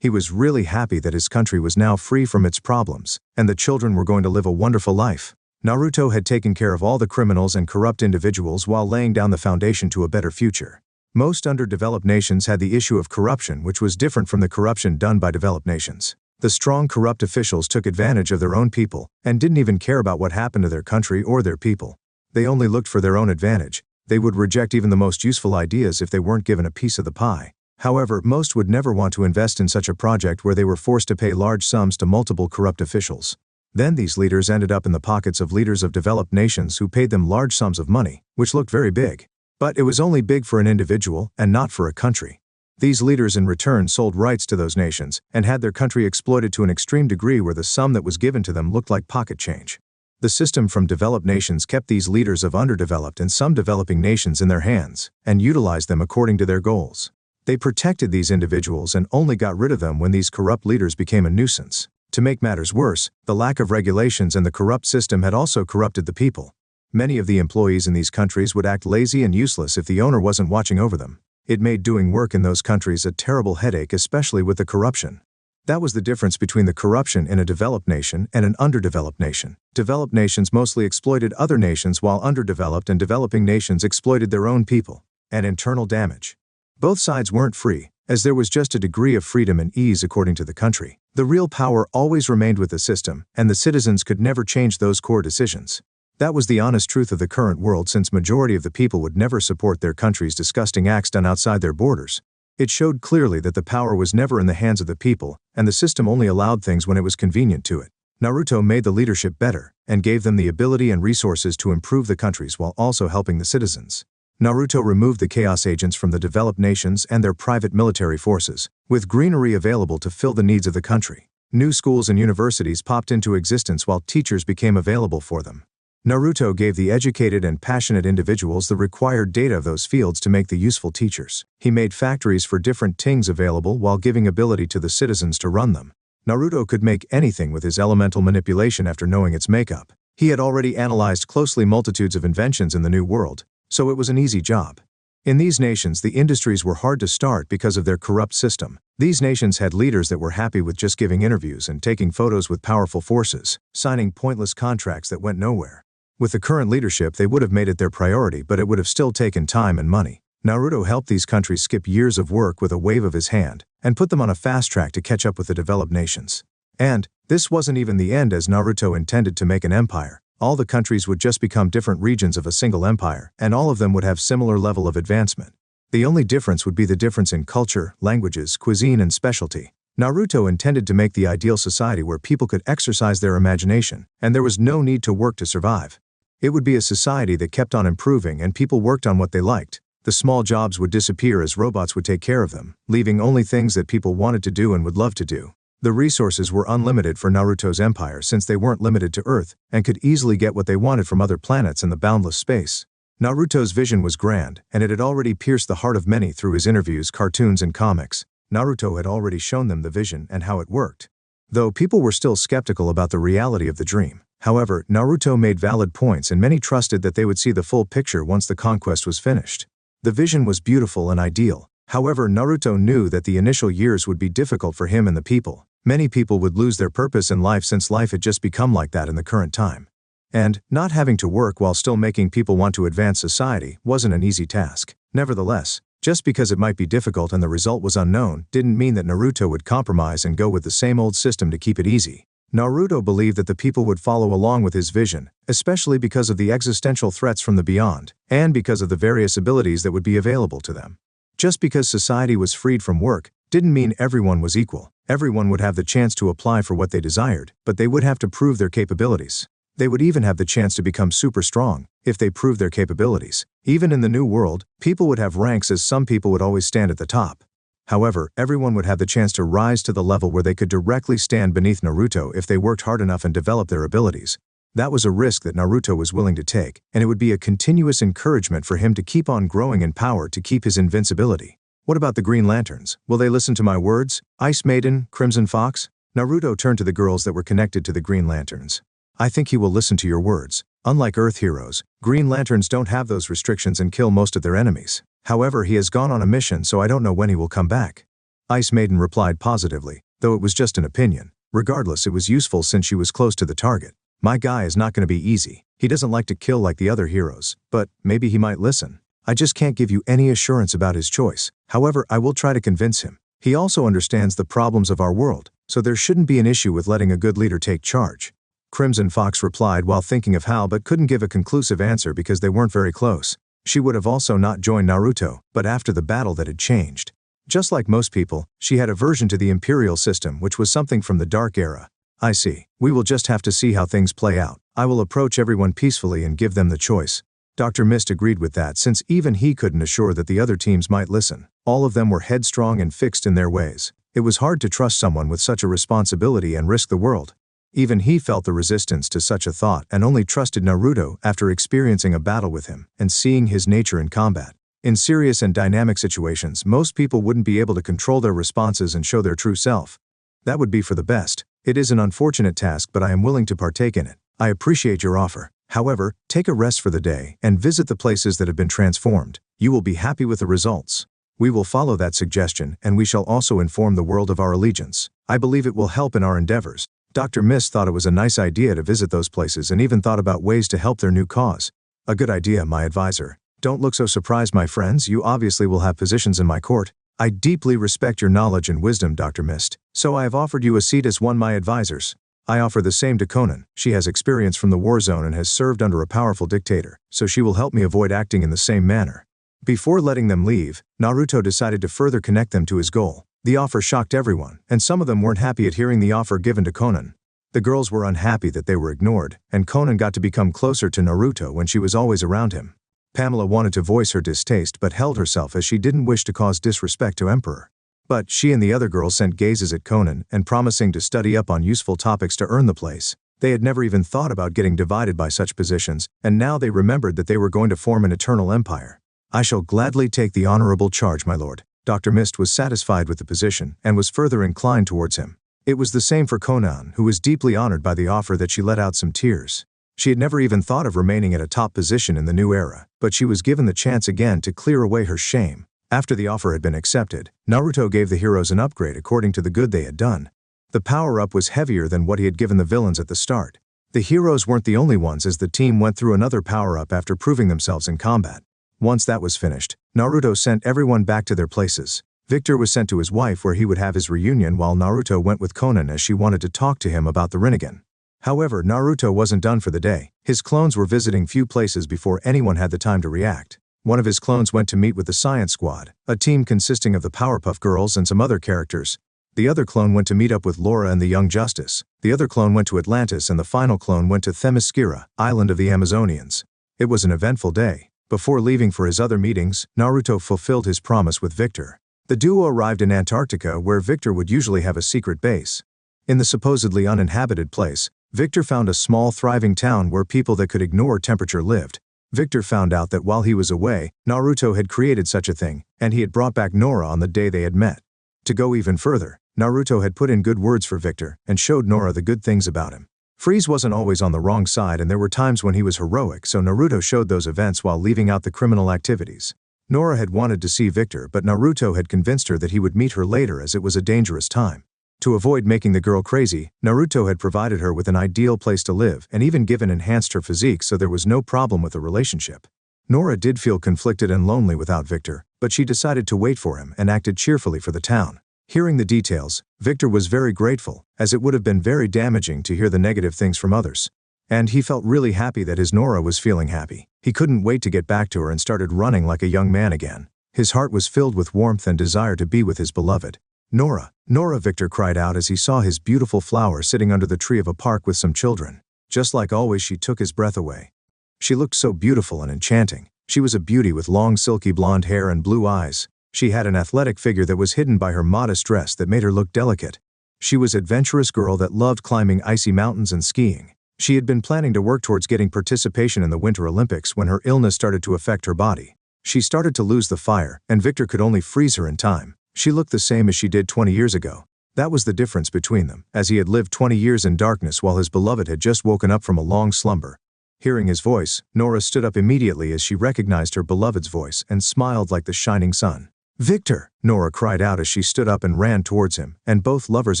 He was really happy that his country was now free from its problems, and the children were going to live a wonderful life. Naruto had taken care of all the criminals and corrupt individuals while laying down the foundation to a better future. Most underdeveloped nations had the issue of corruption, which was different from the corruption done by developed nations. The strong corrupt officials took advantage of their own people and didn't even care about what happened to their country or their people. They only looked for their own advantage. They would reject even the most useful ideas if they weren't given a piece of the pie. However, most would never want to invest in such a project where they were forced to pay large sums to multiple corrupt officials. Then these leaders ended up in the pockets of leaders of developed nations who paid them large sums of money, which looked very big. But it was only big for an individual and not for a country. These leaders in return sold rights to those nations and had their country exploited to an extreme degree where the sum that was given to them looked like pocket change. The system from developed nations kept these leaders of underdeveloped and some developing nations in their hands and utilized them according to their goals. They protected these individuals and only got rid of them when these corrupt leaders became a nuisance. To make matters worse, the lack of regulations and the corrupt system had also corrupted the people. Many of the employees in these countries would act lazy and useless if the owner wasn't watching over them. It made doing work in those countries a terrible headache, especially with the corruption. That was the difference between the corruption in a developed nation and an underdeveloped nation. Developed nations mostly exploited other nations while underdeveloped and developing nations exploited their own people. And internal damage. Both sides weren't free, as there was just a degree of freedom and ease according to the country. The real power always remained with the system, and the citizens could never change those core decisions. That was the honest truth of the current world, since majority of the people would never support their country's disgusting acts done outside their borders. It showed clearly that the power was never in the hands of the people, and the system only allowed things when it was convenient to it. Naruto made the leadership better, and gave them the ability and resources to improve the countries while also helping the citizens. Naruto removed the Chaos Agents from the developed nations and their private military forces, with greenery available to fill the needs of the country. New schools and universities popped into existence while teachers became available for them. Naruto gave the educated and passionate individuals the required data of those fields to make the useful teachers. He made factories for different things available while giving ability to the citizens to run them. Naruto could make anything with his elemental manipulation after knowing its makeup. He had already analyzed closely multitudes of inventions in the New World, so it was an easy job. In these nations, the industries were hard to start because of their corrupt system. These nations had leaders that were happy with just giving interviews and taking photos with powerful forces, signing pointless contracts that went nowhere. With the current leadership, they would have made it their priority, but it would have still taken time and money. Naruto helped these countries skip years of work with a wave of his hand, and put them on a fast track to catch up with the developed nations. And this wasn't even the end, as Naruto intended to make an empire. All the countries would just become different regions of a single empire, and all of them would have similar level of advancement. The only difference would be the difference in culture, languages, cuisine, and specialty. Naruto intended to make the ideal society where people could exercise their imagination, and there was no need to work to survive. It would be a society that kept on improving and people worked on what they liked. The small jobs would disappear as robots would take care of them, leaving only things that people wanted to do and would love to do. The resources were unlimited for Naruto's empire since they weren't limited to Earth and could easily get what they wanted from other planets in the boundless space. Naruto's vision was grand, and it had already pierced the heart of many through his interviews, cartoons, and comics. Naruto had already shown them the vision and how it worked. Though people were still skeptical about the reality of the dream. However, Naruto made valid points and many trusted that they would see the full picture once the conquest was finished. The vision was beautiful and ideal. However, Naruto knew that the initial years would be difficult for him and the people. Many people would lose their purpose in life since life had just become like that in the current time. And, not having to work while still making people want to advance society wasn't an easy task. Nevertheless, just because it might be difficult and the result was unknown, didn't mean that Naruto would compromise and go with the same old system to keep it easy. Naruto believed that the people would follow along with his vision, especially because of the existential threats from the beyond, and because of the various abilities that would be available to them. Just because society was freed from work, didn't mean everyone was equal. Everyone would have the chance to apply for what they desired, but they would have to prove their capabilities. They would even have the chance to become super strong, if they proved their capabilities. Even in the new world, people would have ranks as some people would always stand at the top. However, everyone would have the chance to rise to the level where they could directly stand beneath Naruto if they worked hard enough and developed their abilities. That was a risk that Naruto was willing to take, and it would be a continuous encouragement for him to keep on growing in power to keep his invincibility. What about the Green Lanterns? Will they listen to my words? Ice Maiden, Crimson Fox? Naruto turned to the girls that were connected to the Green Lanterns. I think he will listen to your words. Unlike Earth heroes, Green Lanterns don't have those restrictions and kill most of their enemies. However, he has gone on a mission, so I don't know when he will come back. Ice Maiden replied positively, though it was just an opinion. Regardless, it was useful since she was close to the target. My guy is not going to be easy. He doesn't like to kill like the other heroes, but maybe he might listen. I just can't give you any assurance about his choice. However, I will try to convince him. He also understands the problems of our world, so there shouldn't be an issue with letting a good leader take charge. Crimson Fox replied while thinking of Hal but couldn't give a conclusive answer because they weren't very close. She would have also not joined Naruto, but after the battle that had changed. Just like most people, she had aversion to the Imperial system, which was something from the Dark Era. I see. We will just have to see how things play out. I will approach everyone peacefully and give them the choice. Dr. Mist agreed with that since even he couldn't assure that the other teams might listen. All of them were headstrong and fixed in their ways. It was hard to trust someone with such a responsibility and risk the world. Even he felt the resistance to such a thought and only trusted Naruto after experiencing a battle with him and seeing his nature in combat. In serious and dynamic situations, most people wouldn't be able to control their responses and show their true self. That would be for the best. It is an unfortunate task, but I am willing to partake in it. I appreciate your offer. However, take a rest for the day and visit the places that have been transformed. You will be happy with the results. We will follow that suggestion, and we shall also inform the world of our allegiance. I believe it will help in our endeavors. Dr. Mist thought it was a nice idea to visit those places and even thought about ways to help their new cause. A good idea, my advisor. Don't look so surprised, my friends. You obviously will have positions in my court. I deeply respect your knowledge and wisdom, Dr. Mist, so I have offered you a seat as one of my advisors. I offer the same to Konan. She has experience from the war zone and has served under a powerful dictator, so she will help me avoid acting in the same manner. Before letting them leave, Naruto decided to further connect them to his goal. The offer shocked everyone, and some of them weren't happy at hearing the offer given to Konan. The girls were unhappy that they were ignored, and Konan got to become closer to Naruto when she was always around him. Pamela wanted to voice her distaste but held herself as she didn't wish to cause disrespect to Emperor. But she and the other girls sent gazes at Konan and promising to study up on useful topics to earn the place. They had never even thought about getting divided by such positions, and now they remembered that they were going to form an eternal empire. I shall gladly take the honorable charge, my lord. Dr. Mist was satisfied with the position and was further inclined towards him. It was the same for Konan, who was deeply honored by the offer that she let out some tears. She had never even thought of remaining at a top position in the new era, but she was given the chance again to clear away her shame. After the offer had been accepted, Naruto gave the heroes an upgrade according to the good they had done. The power-up was heavier than what he had given the villains at the start. The heroes weren't the only ones as the team went through another power-up after proving themselves in combat. Once that was finished, Naruto sent everyone back to their places. Victor was sent to his wife where he would have his reunion while Naruto went with Konan as she wanted to talk to him about the Rinnegan. However, Naruto wasn't done for the day. His clones were visiting few places before anyone had the time to react. One of his clones went to meet with the Science Squad, a team consisting of the Powerpuff Girls and some other characters. The other clone went to meet up with Laura and the Young Justice. The other clone went to Atlantis, and the final clone went to Themyscira, island of the Amazonians. It was an eventful day. Before leaving for his other meetings, Naruto fulfilled his promise with Victor. The duo arrived in Antarctica, where Victor would usually have a secret base. In the supposedly uninhabited place, Victor found a small thriving town where people that could ignore temperature lived. Victor found out that while he was away, Naruto had created such a thing, and he had brought back Nora on the day they had met. To go even further, Naruto had put in good words for Victor and showed Nora the good things about him. Freeze wasn't always on the wrong side, and there were times when he was heroic, so Naruto showed those events while leaving out the criminal activities. Nora had wanted to see Victor, but Naruto had convinced her that he would meet her later as it was a dangerous time. To avoid making the girl crazy, Naruto had provided her with an ideal place to live and even given enhanced her physique, so there was no problem with the relationship. Nora did feel conflicted and lonely without Victor, but she decided to wait for him and acted cheerfully for the town. Hearing the details, Victor was very grateful, as it would have been very damaging to hear the negative things from others. And he felt really happy that his Nora was feeling happy. He couldn't wait to get back to her and started running like a young man again. His heart was filled with warmth and desire to be with his beloved. Nora, Nora, Victor cried out as he saw his beautiful flower sitting under the tree of a park with some children. Just like always, she took his breath away. She looked so beautiful and enchanting. She was a beauty with long silky blonde hair and blue eyes. She had an athletic figure that was hidden by her modest dress that made her look delicate. She was an adventurous girl that loved climbing icy mountains and skiing. She had been planning to work towards getting participation in the Winter Olympics when her illness started to affect her body. She started to lose the fire, and Victor could only freeze her in time. She looked the same as she did 20 years ago. That was the difference between them, as he had lived 20 years in darkness while his beloved had just woken up from a long slumber. Hearing his voice, Nora stood up immediately as she recognized her beloved's voice and smiled like the shining sun. "Victor!" Nora cried out as she stood up and ran towards him, and both lovers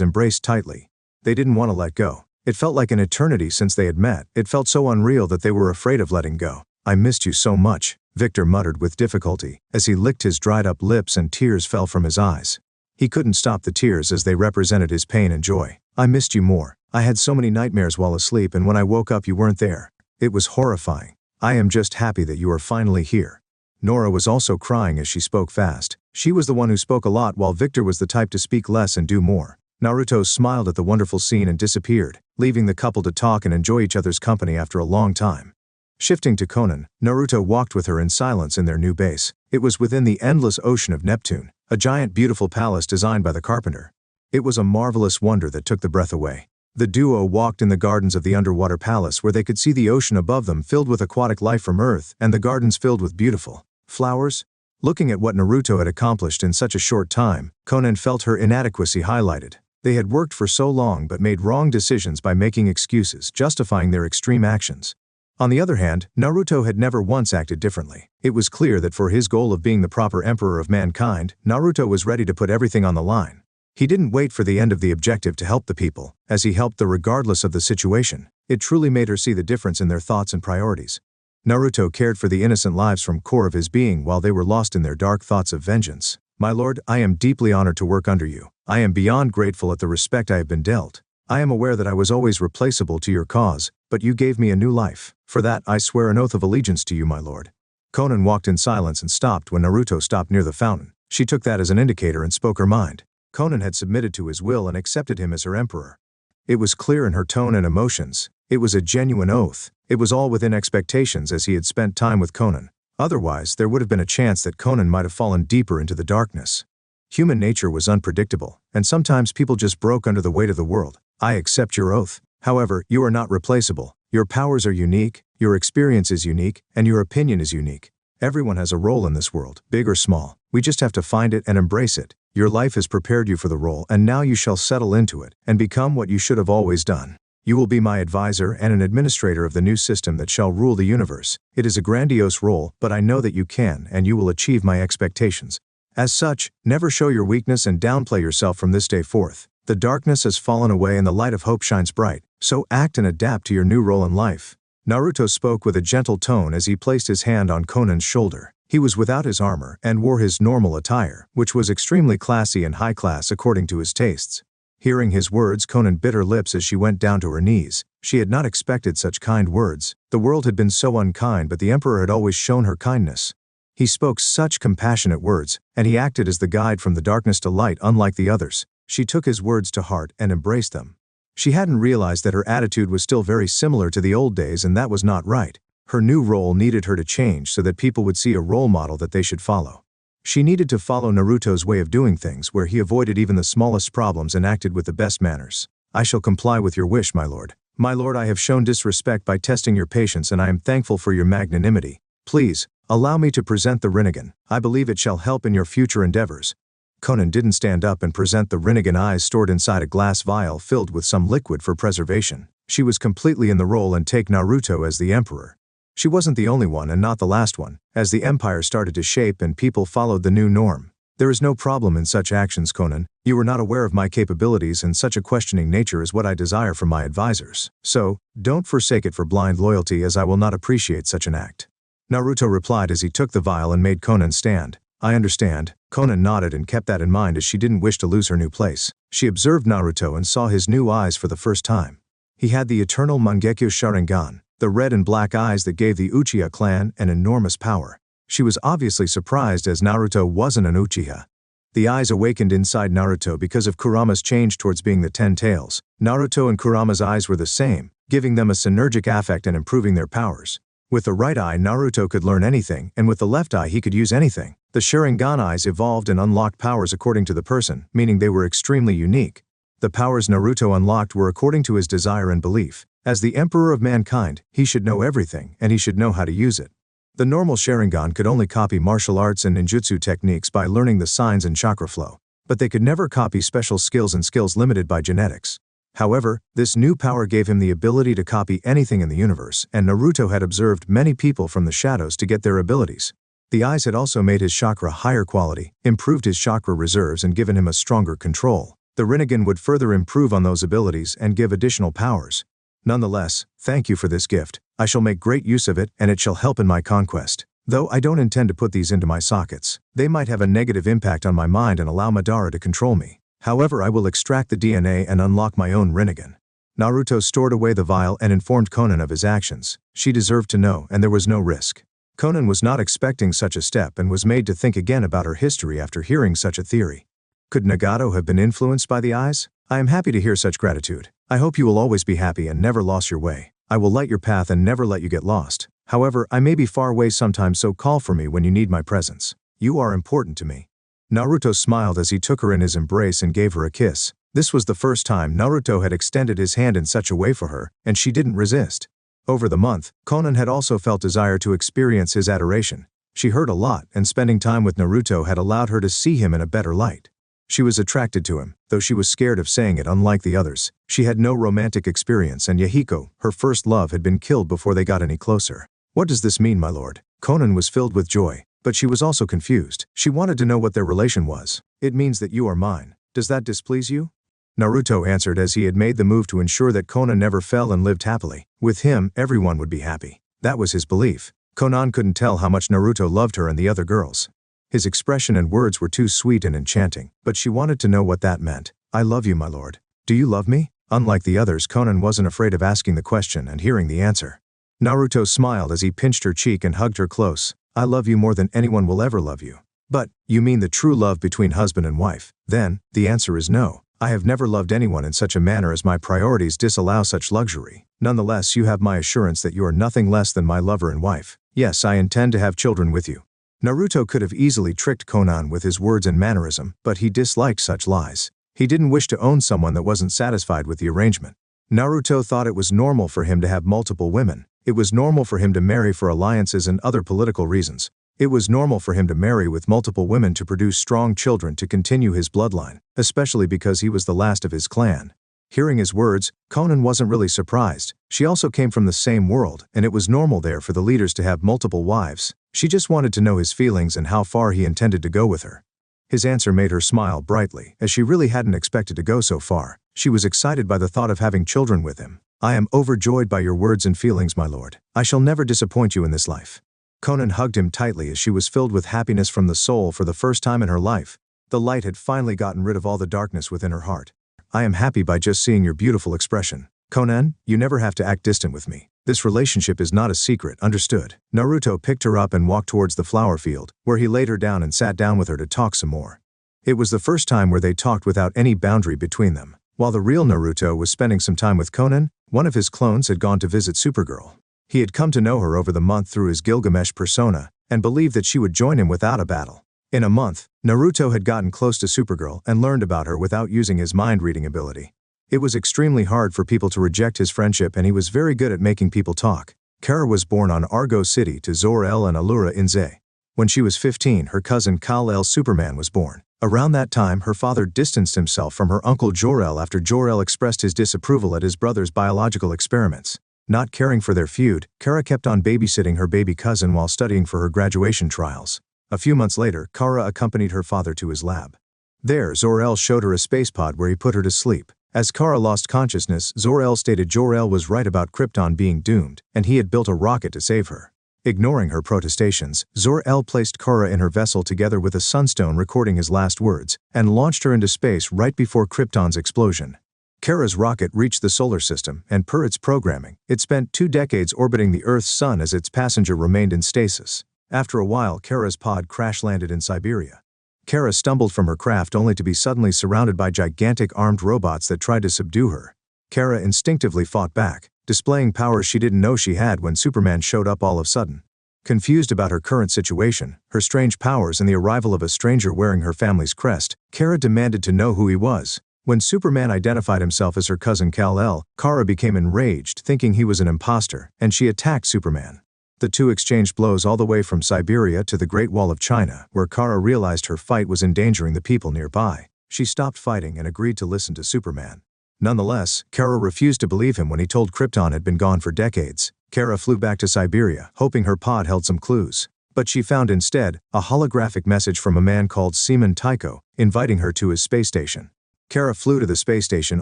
embraced tightly. They didn't want to let go. It felt like an eternity since they had met. It felt so unreal that they were afraid of letting go. "I missed you so much," Victor muttered with difficulty, as he licked his dried-up lips and tears fell from his eyes. He couldn't stop the tears as they represented his pain and joy. "I missed you more. I had so many nightmares while asleep, and when I woke up you weren't there. It was horrifying. I am just happy that you are finally here." Nora was also crying as she spoke fast. She was the one who spoke a lot, while Victor was the type to speak less and do more. Naruto smiled at the wonderful scene and disappeared, leaving the couple to talk and enjoy each other's company after a long time. Shifting to Konan, Naruto walked with her in silence in their new base. It was within the endless ocean of Neptune, a giant beautiful palace designed by the carpenter. It was a marvelous wonder that took the breath away. The duo walked in the gardens of the underwater palace, where they could see the ocean above them filled with aquatic life from Earth and the gardens filled with beautiful flowers. Looking at what Naruto had accomplished in such a short time, Konan felt her inadequacy highlighted. They had worked for so long but made wrong decisions by making excuses, justifying their extreme actions. On the other hand, Naruto had never once acted differently. It was clear that for his goal of being the proper emperor of mankind, Naruto was ready to put everything on the line. He didn't wait for the end of the objective to help the people, as he helped them regardless of the situation. It truly made her see the difference in their thoughts and priorities. Naruto cared for the innocent lives from core of his being while they were lost in their dark thoughts of vengeance. "My lord, I am deeply honored to work under you. I am beyond grateful at the respect I have been dealt. I am aware that I was always replaceable to your cause, but you gave me a new life. For that, I swear an oath of allegiance to you, my lord." Konan walked in silence and stopped when Naruto stopped near the fountain. She took that as an indicator and spoke her mind. Konan had submitted to his will and accepted him as her emperor. It was clear in her tone and emotions. It was a genuine oath. It was all within expectations, as he had spent time with Konan. Otherwise, there would have been a chance that Konan might have fallen deeper into the darkness. Human nature was unpredictable, and sometimes people just broke under the weight of the world. "I accept your oath. However, you are not replaceable. Your powers are unique, your experience is unique, and your opinion is unique. Everyone has a role in this world, big or small. We just have to find it and embrace it. Your life has prepared you for the role, and now you shall settle into it and become what you should have always done. You will be my advisor and an administrator of the new system that shall rule the universe. It is a grandiose role, but I know that you can and you will achieve my expectations. As such, never show your weakness and downplay yourself from this day forth. The darkness has fallen away and the light of hope shines bright, so act and adapt to your new role in life." Naruto spoke with a gentle tone as he placed his hand on Konan's shoulder. He was without his armor and wore his normal attire, which was extremely classy and high class according to his tastes. Hearing his words, Konan bit her lips as she went down to her knees. She had not expected such kind words. The world had been so unkind, but the emperor had always shown her kindness. He spoke such compassionate words, and he acted as the guide from the darkness to light, unlike the others. She took his words to heart and embraced them. She hadn't realized that her attitude was still very similar to the old days, and that was not right. Her new role needed her to change so that people would see a role model that they should follow. She needed to follow Naruto's way of doing things, where he avoided even the smallest problems and acted with the best manners. "I shall comply with your wish, my lord. My lord, I have shown disrespect by testing your patience, and I am thankful for your magnanimity. Please, allow me to present the Rinnegan. I believe it shall help in your future endeavors." Konan didn't stand up and present the Rinnegan eyes stored inside a glass vial filled with some liquid for preservation. She was completely in the role and take Naruto as the emperor. She wasn't the only one and not the last one, as the empire started to shape and people followed the new norm. There is no problem in such actions, Conan. You were not aware of my capabilities and such a questioning nature is what I desire from my advisors. So, don't forsake it for blind loyalty as I will not appreciate such an act. Naruto replied as he took the vial and made Conan stand. I understand. Conan nodded and kept that in mind as she didn't wish to lose her new place. She observed Naruto and saw his new eyes for the first time. He had the eternal Mangekyo Sharingan, the red and black eyes that gave the Uchiha clan an enormous power. She was obviously surprised as Naruto wasn't an Uchiha. The eyes awakened inside Naruto because of Kurama's change towards being the 10 tails. Naruto and Kurama's eyes were the same, giving them a synergic affect and improving their powers. With the right eye, Naruto could learn anything, and with the left eye he could use anything. The Sharingan eyes evolved and unlocked powers according to the person, meaning they were extremely unique. The powers Naruto unlocked were according to his desire and belief. As the Emperor of Mankind, he should know everything, and he should know how to use it. The normal Sharingan could only copy martial arts and ninjutsu techniques by learning the signs and chakra flow, but they could never copy special skills and skills limited by genetics. However, this new power gave him the ability to copy anything in the universe, and Naruto had observed many people from the shadows to get their abilities. The eyes had also made his chakra higher quality, improved his chakra reserves and given him a stronger control. The Rinnegan would further improve on those abilities and give additional powers. Nonetheless, thank you for this gift. I shall make great use of it and it shall help in my conquest. Though I don't intend to put these into my sockets. They might have a negative impact on my mind and allow Madara to control me. However, I will extract the DNA and unlock my own Rinnegan. Naruto stored away the vial and informed Conan of his actions. She deserved to know and there was no risk. Conan was not expecting such a step and was made to think again about her history after hearing such a theory. Could Nagato have been influenced by the eyes? I am happy to hear such gratitude. I hope you will always be happy and never lose your way. I will light your path and never let you get lost. However, I may be far away sometimes, so call for me when you need my presence. You are important to me. Naruto smiled as he took her in his embrace and gave her a kiss. This was the first time Naruto had extended his hand in such a way for her, and she didn't resist. Over the month, Conan had also felt desire to experience his adoration. She heard a lot, and spending time with Naruto had allowed her to see him in a better light. She was attracted to him, though she was scared of saying it. Unlike the others, she had no romantic experience, and Yahiko, her first love, had been killed before they got any closer. What does this mean, my lord? Conan was filled with joy, but she was also confused. She wanted to know what their relation was. It means that you are mine. Does that displease you? Naruto answered as he had made the move to ensure that Conan never fell and lived happily. With him, everyone would be happy. That was his belief. Conan couldn't tell how much Naruto loved her and the other girls. His expression and words were too sweet and enchanting, but she wanted to know what that meant. I love you, my lord. Do you love me? Unlike the others, Conan wasn't afraid of asking the question and hearing the answer. Naruto smiled as he pinched her cheek and hugged her close. I love you more than anyone will ever love you. But, you mean the true love between husband and wife? Then, the answer is no. I have never loved anyone in such a manner as my priorities disallow such luxury. Nonetheless, you have my assurance that you are nothing less than my lover and wife. Yes, I intend to have children with you. Naruto could have easily tricked Conan with his words and mannerism, but he disliked such lies. He didn't wish to own someone that wasn't satisfied with the arrangement. Naruto thought it was normal for him to have multiple women. It was normal for him to marry for alliances and other political reasons. It was normal for him to marry with multiple women to produce strong children to continue his bloodline, especially because he was the last of his clan. Hearing his words, Conan wasn't really surprised. She also came from the same world, and it was normal there for the leaders to have multiple wives. She just wanted to know his feelings and how far he intended to go with her. His answer made her smile brightly, as she really hadn't expected to go so far. She was excited by the thought of having children with him. I am overjoyed by your words and feelings, my lord. I shall never disappoint you in this life. Conan hugged him tightly as she was filled with happiness from the soul for the first time in her life. The light had finally gotten rid of all the darkness within her heart. I am happy by just seeing your beautiful expression. Conan, you never have to act distant with me. This relationship is not a secret, understood? Naruto picked her up and walked towards the flower field, where he laid her down and sat down with her to talk some more. It was the first time where they talked without any boundary between them. While the real Naruto was spending some time with Conan, one of his clones had gone to visit Supergirl. He had come to know her over the month through his Gilgamesh persona, and believed that she would join him without a battle. In a month, Naruto had gotten close to Supergirl and learned about her without using his mind-reading ability. It was extremely hard for people to reject his friendship, and he was very good at making people talk. Kara was born on Argo City to Zor-El and Allura in Ze. When she was 15, her cousin Kal-El Superman was born. Around that time, her father distanced himself from her uncle Jor-El after Jor-El expressed his disapproval at his brother's biological experiments. Not caring for their feud, Kara kept on babysitting her baby cousin while studying for her graduation trials. A few months later, Kara accompanied her father to his lab. There, Zor-El showed her a space pod where he put her to sleep. As Kara lost consciousness, Zor-El stated Jor-El was right about Krypton being doomed, and he had built a rocket to save her. Ignoring her protestations, Zor-El placed Kara in her vessel together with a sunstone recording his last words, and launched her into space right before Krypton's explosion. Kara's rocket reached the solar system, and per its programming, it spent 2 decades orbiting the Earth's sun as its passenger remained in stasis. After a while, Kara's pod crash-landed in Siberia. Kara stumbled from her craft only to be suddenly surrounded by gigantic armed robots that tried to subdue her. Kara instinctively fought back, displaying powers she didn't know she had when Superman showed up all of a sudden. Confused about her current situation, her strange powers and the arrival of a stranger wearing her family's crest, Kara demanded to know who he was. When Superman identified himself as her cousin Kal-El, Kara became enraged, thinking he was an imposter, and she attacked Superman. The two exchanged blows all the way from Siberia to the Great Wall of China, where Kara realized her fight was endangering the people nearby. She stopped fighting and agreed to listen to Superman. Nonetheless, Kara refused to believe him when he told Krypton had been gone for decades. Kara flew back to Siberia, hoping her pod held some clues. But she found instead a holographic message from a man called Seaman Tycho, inviting her to his space station. Kara flew to the space station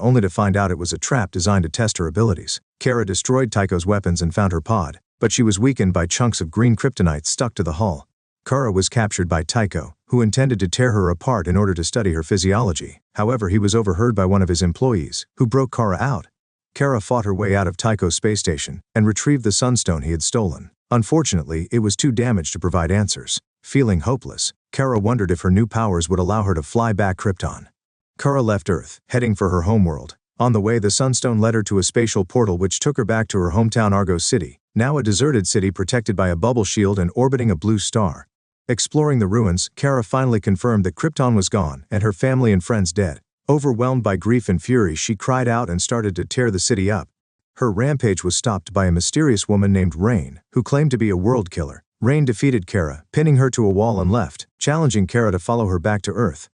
only to find out it was a trap designed to test her abilities. Kara destroyed Tycho's weapons and found her pod, but she was weakened by chunks of green kryptonite stuck to the hull. Kara was captured by Tycho, who intended to tear her apart in order to study her physiology. However, he was overheard by one of his employees, who broke Kara out. Kara fought her way out of Tycho's space station and retrieved the sunstone he had stolen. Unfortunately, it was too damaged to provide answers. Feeling hopeless, Kara wondered if her new powers would allow her to fly back Krypton. Kara left Earth, heading for her homeworld. On the way, the sunstone led her to a spatial portal which took her back to her hometown Argos City, now a deserted city protected by a bubble shield and orbiting a blue star. Exploring the ruins, Kara finally confirmed that Krypton was gone and her family and friends dead. Overwhelmed by grief and fury, she cried out and started to tear the city up. Her rampage was stopped by a mysterious woman named Rain, who claimed to be a world killer. Rain defeated Kara, pinning her to a wall and left, challenging Kara to follow her back to Earth.